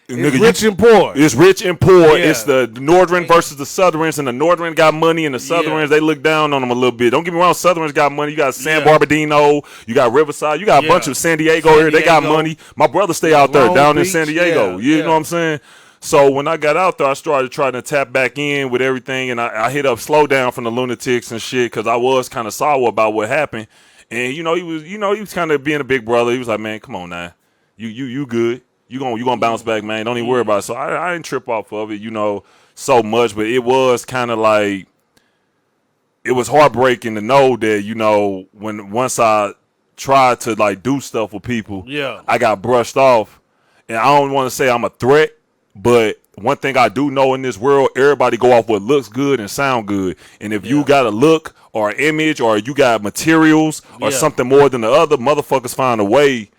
It's rich and poor. It's rich and poor. It's the Northern versus the Southerns, and the Northern got money, and the Southerns they look down on them a little bit. Don't get me wrong, Southerns got money. You got San Bernardino, you got Riverside, you got a bunch of San Diego here. They got money. My brother stay out there down in San Diego. You know what I'm saying? So when I got out there, I started trying to tap back in with everything, and I hit up Slow Down from the Lunatics and shit because I was kind of sour about what happened. And he was kind of being a big brother. He was like, man, come on now, you good. You gonna bounce back, man. Don't even worry about it. So I didn't trip off of it, you know. so much, but it was kind of like, it was heartbreaking to know that, you know, once I tried to like do stuff with people, Yeah. I got brushed off. And I don't want to say I'm a threat, but one thing I do know in this world, everybody go off what looks good and sound good. And if you got a look or an image or you got materials or something more than the other, motherfuckers find a way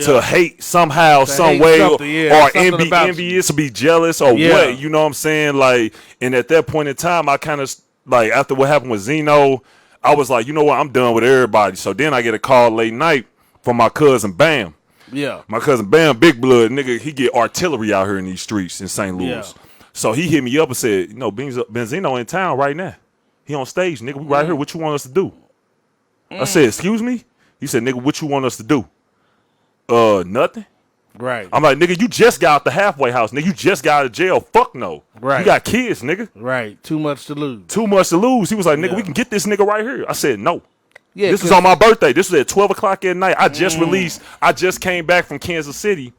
to hate somehow, some way, or envious to be jealous or what, you know what I'm saying? Like, and at that point in time, I kind of, like, after what happened with Zeno, I was like, you know what, I'm done with everybody. So then I get a call late night from my cousin Bam. Yeah. My cousin Bam, big blood, nigga, he get artillery out here in these streets in St. Louis. Yeah. So he hit me up and said, you know, Benzino in town right now. He on stage, nigga, we right here. What you want us to do? I said, excuse me? He said, nigga, what you want us to do? Nothing. Right. I'm like, nigga, you just got out the halfway house. Nigga, you just got out of jail. Fuck no. Right. You got kids, nigga. Right. Too much to lose. Too much to lose. He was like, nigga, we can get this nigga right here. I said, no. Yeah, this was on my birthday. This was at 12 o'clock at night. I just came back from Kansas City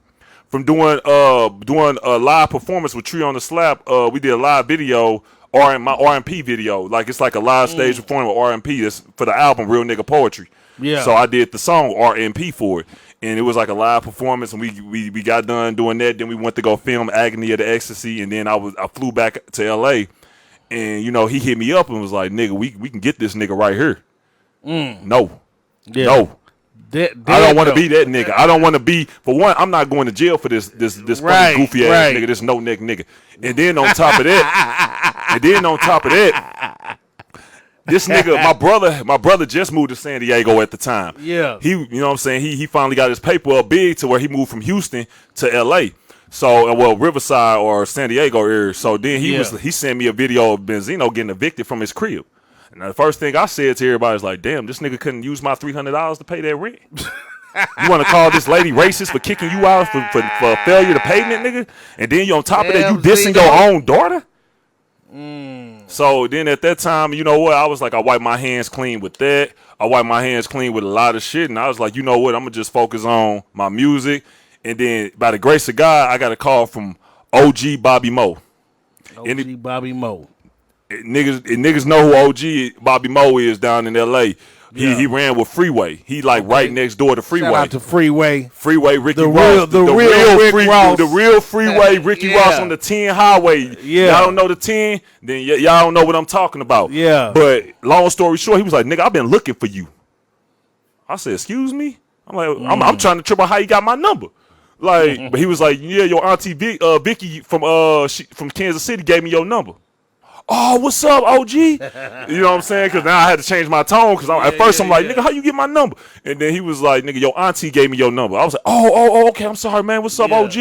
from doing a live performance with Tree on the Slap. We did a live video, my R&P video. Like, it's like a live stage performance with R&P. That's for the album Real Nigga Poetry. Yeah. So I did the song R&P for it. And it was like a live performance, and we got done doing that. Then we went to go film Agony of the Ecstasy, and then I flew back to L.A. And, you know, he hit me up and was like, nigga, we can get this nigga right here. No. Yeah. No. I don't want to be that nigga. I don't want to be, for one, I'm not going to jail for this fucking goofy ass nigga, this no neck nigga. And then on top of that, this nigga, my brother just moved to San Diego at the time. Yeah. He, you know what I'm saying? He finally got his paper up big to where he moved from Houston to LA. So, well, Riverside or San Diego area. So then he sent me a video of Benzino getting evicted from his crib. And the first thing I said to everybody is like, damn, this nigga couldn't use my $300 to pay that rent. You want to call this lady racist for kicking you out for failure to payment, nigga? And then you on top of that, you dissing your own daughter? So then at that time, you know what? I was like, I wipe my hands clean with that. I wipe my hands clean with a lot of shit. And I was like, you know what? I'm going to just focus on my music. And then by the grace of God, I got a call from OG Bobby Moe. Bobby Moe. Niggas know who OG Bobby Moe is down in L.A. He ran with Freeway. He like right next door to Freeway. Shout out to Freeway. Freeway, Ricky Ross. The real Freeway, Ricky Ross on the 10 highway. Yeah. Y'all don't know the 10? Then y'all don't know what I'm talking about. Yeah. But long story short, he was like, nigga, I've been looking for you. I said, excuse me? I'm like, I'm trying to trip on how you got my number. Like, but he was like, yeah, your auntie Vicky from Kansas City gave me your number. Oh, what's up, OG? You know what I'm saying? Because now I had to change my tone. Because at first I'm like, nigga, how you get my number? And then he was like, nigga, your auntie gave me your number. I was like, oh, okay, I'm sorry, man. What's up, OG?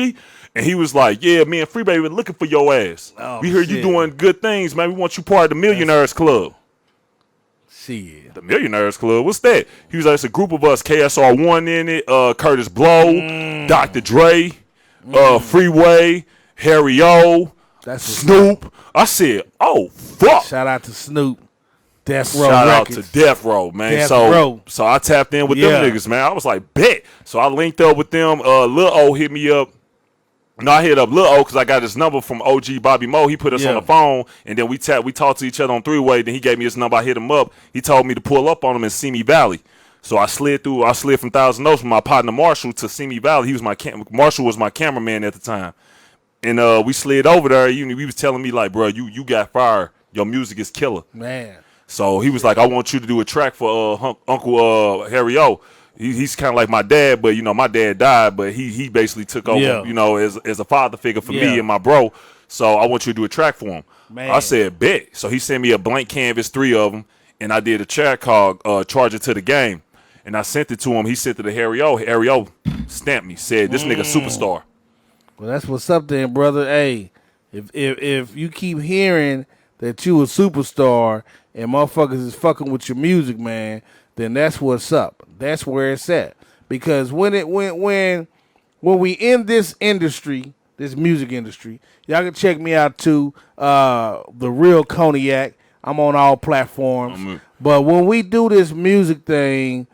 And he was like, yeah, me and Freebay been looking for your ass. We heard you doing good things, man. We want you part of the Millionaires Club. Shit. The Millionaires Club? What's that? He was like, it's a group of us. KSR1 in it. Curtis Blow, Dr. Dre, Freeway, Harry O, Snoop. I said, oh, fuck. Shout out to Snoop. Death Row Shout Records. out to Death Row, man. Death Row. So I tapped in with them niggas, man. I was like, bet. So I linked up with them. Lil O hit me up. No, I hit up Lil O because I got his number from OG Bobby Moe. He put us on the phone, and then we talked to each other on three-way. Then he gave me his number. I hit him up. He told me to pull up on him in Simi Valley. So I slid from Thousand Oaks from my partner Marshall to Simi Valley. He was Marshall was my cameraman at the time. And we slid over there. He was telling me, like, bro, you got fire. Your music is killer. Man. So he was like, I want you to do a track for Uncle Harry O. He's kind of like my dad, but, you know, my dad died, but he basically took over, you know, as a father figure for me and my bro. So I want you to do a track for him. Man. I said, bet. So he sent me a blank canvas, 3 of them, and I did a track called Charge It to the Game. And I sent it to him. He sent it to Harry O. Harry O stamped me, said, this nigga superstar. Well, that's what's up then, brother. Hey, if you keep hearing that you a superstar and motherfuckers is fucking with your music, man, then that's what's up. That's where it's at. Because when we in this industry, this music industry, y'all can check me out too. The Real Cognac. I'm on all platforms. But when we do this music thing,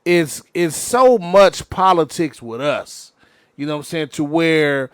it's so much politics with us. You know what I'm saying? To where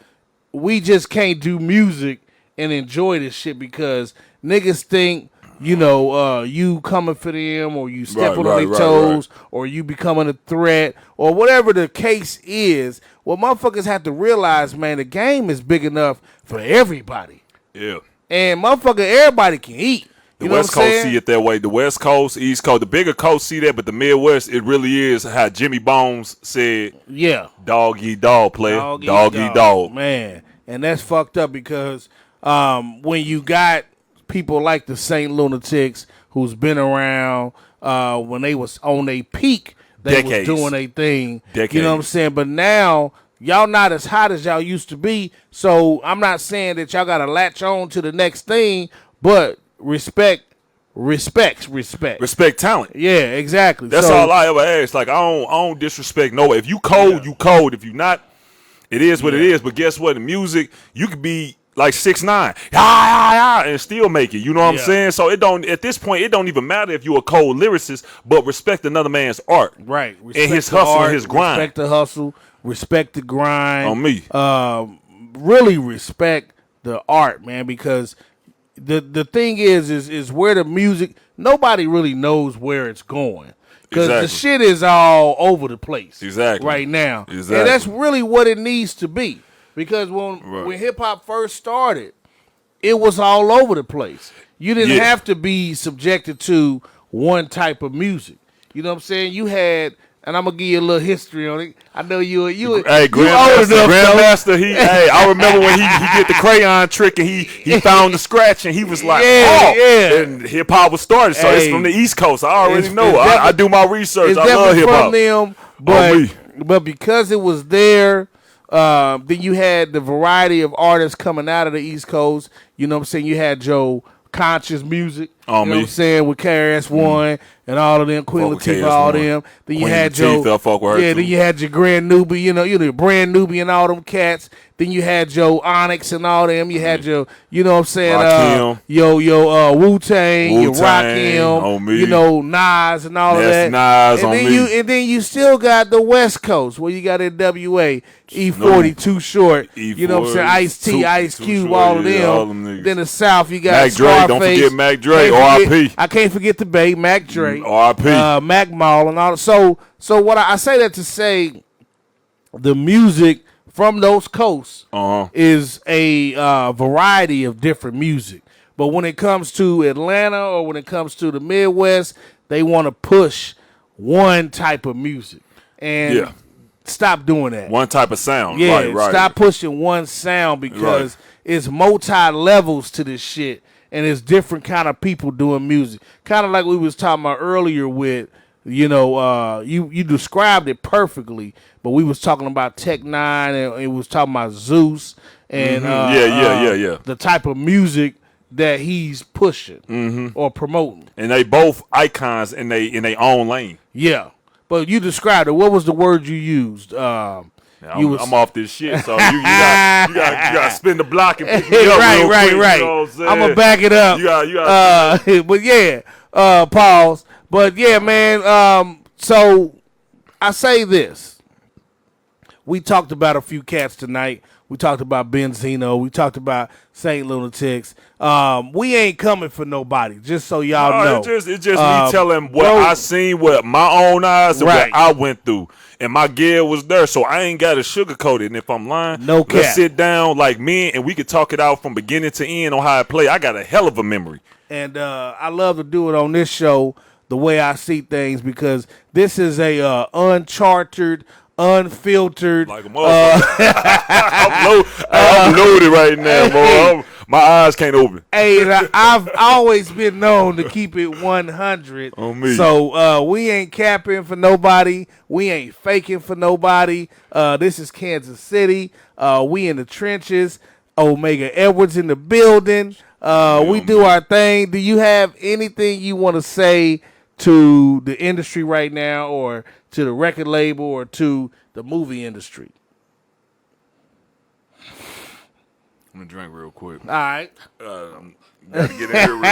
we just can't do music and enjoy this shit because niggas think, you coming for them or you stepping on their toes or you becoming a threat or whatever the case is. Well, motherfuckers have to realize, man, the game is big enough for everybody. Yeah. And everybody can eat. The West Coast see it that way. The West Coast, East Coast, the bigger coast see that, but the Midwest, it really is how Jimmy Bones said, yeah, dog eat dog, player. Dog eat dog. Man, and that's fucked up because when you got people like the St. Lunatics who's been around when they was on their peak, they Decades. was doing their thing. Decades. You know what I'm saying? But now y'all not as hot as y'all used to be. So I'm not saying that y'all got to latch on to the next thing, but respect talent. Yeah, exactly. That's all I ever ask. Like I don't disrespect no way. If you cold, you cold. If you not, it is what it is. But guess what? In music, you could be like 6'9", and still make it. You know what I'm saying? So it don't. At this point, it don't even matter if you a cold lyricist, but respect another man's art, right? Respect and his hustle and his grind. Respect the hustle. Respect the grind. On me. Really respect the art, man, because the thing is where the music, nobody really knows where it's going. Because the shit is all over the place right now. And that's really what it needs to be. Because when hip-hop first started, it was all over the place. You didn't have to be subjected to one type of music. You know what I'm saying? You had... And I'm gonna give you a little history on it. I know you. Hey, Grandmaster. I remember when he did the crayon trick and he found the scratch and he was like, and hip hop was started. So it's from the East Coast. I already know. I do my research. I love hip hop. But because it was there, then you had the variety of artists coming out of the East Coast. You know what I'm saying? You had Joe Conscious Music. You know what I'm saying? With KRS-One and all of them, Queen Latifah, all them. Then you had Joe. Then you had your Grand Newbie, you know, Brand Newbie and all them cats. Then you had Joe Onyx and all them. You had your, you know what I'm saying? Wu-Tang, your Rakim, you know, Nas and all of that. Nas and and then you still got the West Coast where you got N.W.A., E40, Too Short, you know what I'm saying? Ice-T, Ice Cube, all of them. Then the South, you got Mac Dre. Don't forget Mac Dre. R.I.P. I can't forget the Bay, Mac Dre. R.I.P. Mac Mall and all. So what I say that to say, the music from those coasts is a variety of different music. But when it comes to Atlanta or when it comes to the Midwest, they want to push one type of music and stop doing that. One type of sound. Yeah, right. Stop pushing one sound because it's multi-levels to this shit. And it's different kind of people doing music. Kind of like we was talking about earlier with, you know, you described it perfectly, but we was talking about Tech-9 and it was talking about Zeus and the type of music that he's pushing or promoting. And they both icons in their own lane. Yeah. But you described it. What was the word you used? I'm off this shit, so you got to spin the block and pick me up real quick, you know what I'm saying? I'm gonna back it up. You got but yeah, pause. But yeah, man. So I say this. We talked about a few cats tonight. We talked about Benzino. We talked about St. Lunatics. We ain't coming for nobody, just so y'all know. It's just me telling what I seen with my own eyes and what I went through. And my gear was there, so I ain't got to sugarcoat it. And if I'm lying, let's sit down like men and we could talk it out from beginning to end on how I play. I got a hell of a memory. And I love to do it on this show the way I see things because this is a uncharted, unfiltered. Like a motherfucker. I'm loaded right now, boy. My eyes can't open. Hey, I've always been known to keep it 100. On me. So we ain't capping for nobody. We ain't faking for nobody. This is Kansas City. We in the trenches. Omega Edwards in the building. We do our thing. Do you have anything you want to say to the industry right now or to the record label or to the movie industry? I'm going to drink real quick. All right. Got to get in here real quick.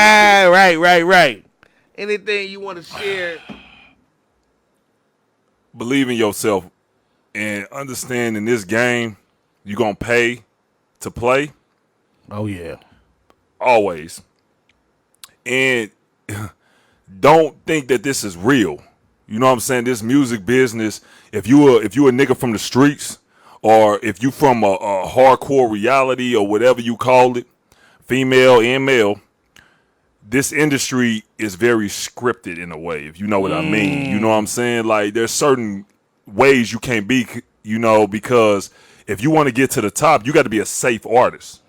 Right. Anything you want to share? Believe in yourself and understand in this game, you're going to pay to play. Oh, yeah. always. And don't think that this is real. You know what I'm saying? This music business, if you a nigga from the streets, or if you from a hardcore reality or whatever you call it, female and male, this industry is very scripted in a way, if you know what I mean. You know what I'm saying? Like, there's certain ways you can't be, you know, because if you want to get to the top, you got to be a safe artist.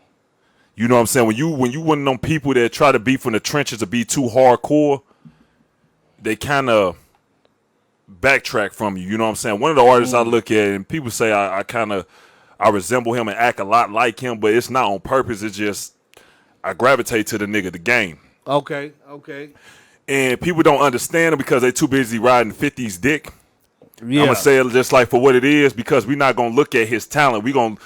You know what I'm saying? When you one of them people that try to be from the trenches or be too hardcore, they kind of backtrack from you. You know what I'm saying? One of the artists I look at, and people say I resemble him and act a lot like him, but it's not on purpose. It's just I gravitate to the nigga, the game. Okay. And people don't understand him because they too busy riding 50's dick. Yeah. I'm gonna say it just like for what it is, because we're not gonna look at his talent. We gonna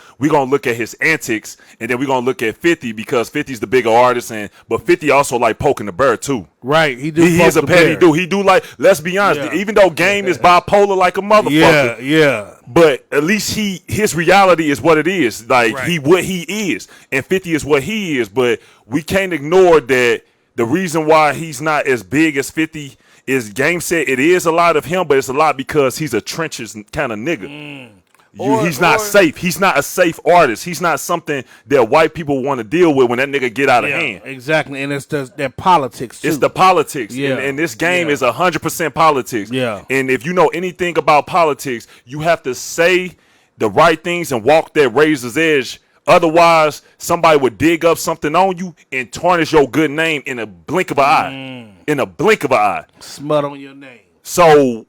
look at his antics, and then we're gonna look at 50 because 50's the bigger artist, but 50 also like poking the bear too. Right, he is a petty dude. He do like, let's be honest, even though Game is bipolar like a motherfucker. Yeah. But at least his reality is what it is. Like what he is, and 50 is what he is. But we can't ignore that the reason why he's not as big as 50 is Game said it is a lot of him, but it's a lot because he's a trenches kind of nigga. He's not safe. He's not a safe artist. He's not something that white people want to deal with when that nigga get out of hand. Exactly, and it's their politics too. It's the politics, and this game is 100% politics. Yeah, and if you know anything about politics, you have to say the right things and walk that razor's edge. Otherwise, somebody would dig up something on you and tarnish your good name in a blink of an eye. In a blink of an eye. Smut on your name. So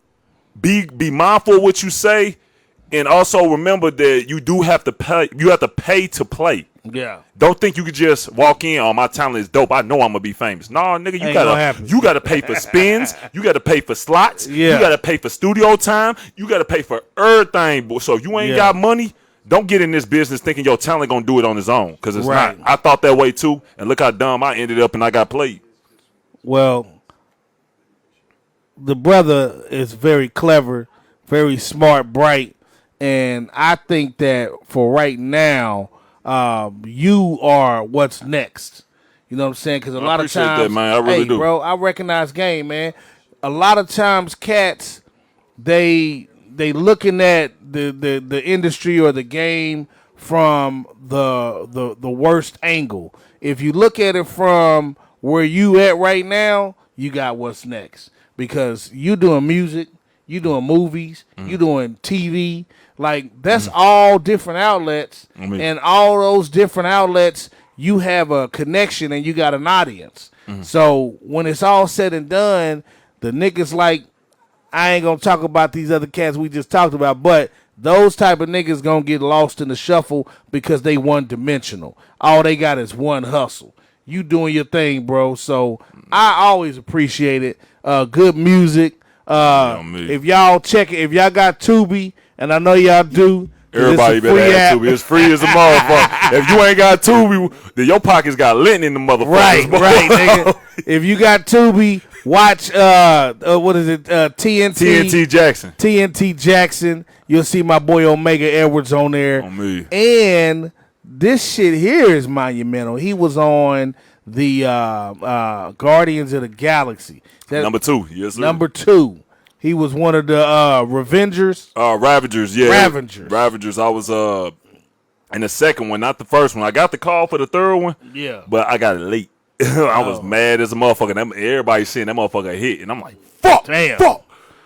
be mindful of what you say, and also remember that you do have to pay. You have to pay to play. Yeah. Don't think you could just walk in, oh, my talent is dope, I know I'm gonna be famous. Nah, nigga, you gotta pay for spins, you gotta pay for slots, you gotta pay for studio time, you gotta pay for everything. So if you ain't got money, don't get in this business thinking your talent gonna do it on his own, because it's not. I thought that way too, and look how dumb I ended up, and I got played. Well, the brother is very clever, very smart, bright, and I think that for right now, you are what's next. You know what I'm saying? Because a lot of times, that, man. I really do. Bro, I recognize Game, man. A lot of times, cats they looking at the industry or the game from the worst angle. If you look at it from where you at right now, you got what's next, because you doing music, you doing movies, you doing TV. Like, that's all different outlets, and all those different outlets, you have a connection and you got an audience. So when it's all said and done, the niggas, like, I ain't gonna talk about these other cats we just talked about, but those type of niggas gonna get lost in the shuffle because they one-dimensional. All they got is one hustle. You doing your thing, bro. So I always appreciate it. Good music. If y'all check it, if y'all got Tubi, and I know y'all do, everybody better have Tubi. It's free as a motherfucker. If you ain't got Tubi, then your pockets got lint in the motherfuckers. Right, nigga. If you got Tubi, watch what is it? TNT Jackson. TNT Jackson. You'll see my boy Omega Edwards on there. On me. And this shit here is monumental. He was on the Guardians of the Galaxy. Number 2, yes, sir. Number 2. He was one of the Ravengers. Ravagers, yeah. Ravagers. I was in the second one, not the first one. I got the call for the third one. Yeah. But I got it late. I was mad as a motherfucker. Everybody saying that motherfucker hit, and I'm like, fuck.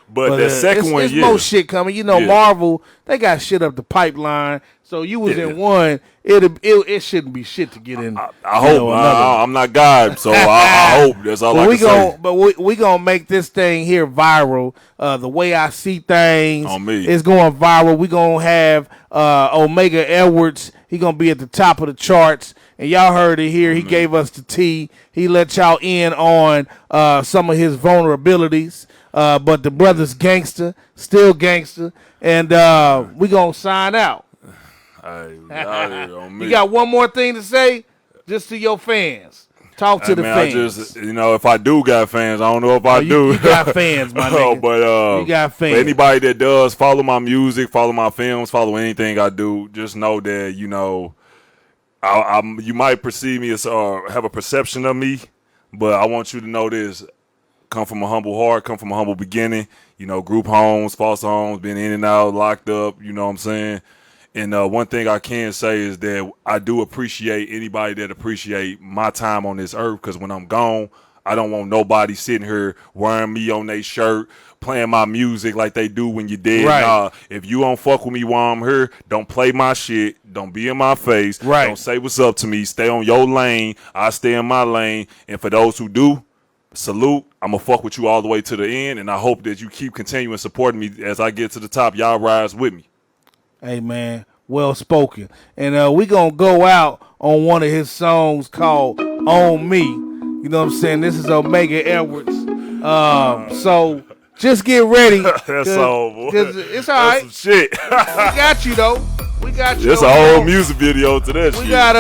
But the second one, it's more shit coming. You know, Marvel, they got shit up the pipeline. So you was in one, it shouldn't be shit to get in. I hope. I'm not God, so I hope. That's all I can say. But we gonna make this thing here viral. The way I see things, on me, it's going viral. We gonna have Omega Edwards. He gonna be at the top of the charts. And y'all heard it here. He gave us the tea. He let y'all in on some of his vulnerabilities. But the brother's gangster, still gangster. And we gonna sign out. You got one more thing to say, just to your fans. Talk to the fans. I just, if I do got fans, I don't know if I do. You got fans, my nigga. But you got fans. For anybody that does follow my music, follow my films, follow anything I do, just know that You might perceive me as have a perception of me, but I want you to know this. Come from a humble heart, come from a humble beginning. You know, group homes, foster homes, been in and out, locked up. You know what I'm saying? And one thing I can say is that I do appreciate anybody that appreciate my time on this earth, because when I'm gone, I don't want nobody sitting here wearing me on their shirt, playing my music like they do when you're dead. Right. Nah, if you don't fuck with me while I'm here, don't play my shit. Don't be in my face. Right. Don't say what's up to me. Stay on your lane. I stay in my lane. And for those who do, salute. I'm going to fuck with you all the way to the end, and I hope that you keep continuing supporting me as I get to the top. Y'all rise with me. Hey, man, well spoken. And we going to go out on one of his songs called On Me. You know what I'm saying? This is Omega Edwards. So just get ready. That's all, boy. It's all right. That's some shit. We got you, though. We got you. It's a whole music video to that shit. We got,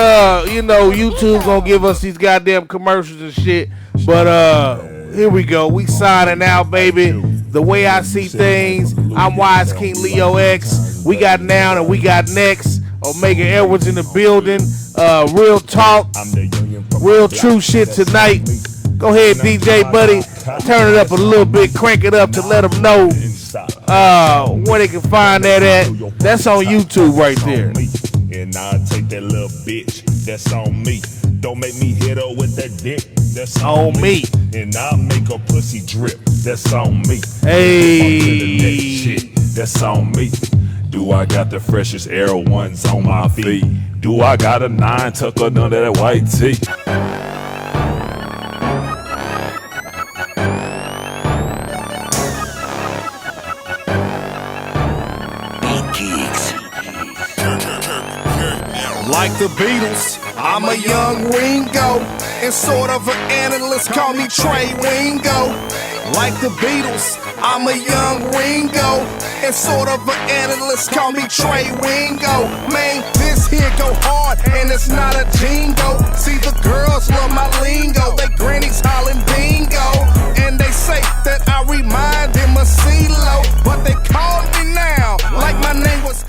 YouTube's going to give us these goddamn commercials and shit. But here we go. We signing out, baby. The way I see things. I'm Wise King Leo X. We got now and we got next. Omega Edwards in the building. Real talk. Real true shit tonight. Go ahead, DJ buddy. Turn it up a little bit. Crank it up to let them know where they can find that at. That's on YouTube right there. And I'll take that little bitch. That's on me. Don't make me hit her with that dick. That's on me. And I'll make her pussy drip. That's on me. Hey. That's on me. Do I got the freshest Air Ones on my feet? Do I got a 9 tuck or none of that white tee? Like the Beatles, I'm a young Ringo, and sort of an analyst, call me Trey Wingo. Like the Beatles, I'm a young Ringo, and sort of an analyst, call me Trey Wingo. Man, this here go hard, and it's not a jingo. See, the girls love my lingo, they grannies hollering bingo, and they say that I remind them of CeeLo, but they call me now like my name was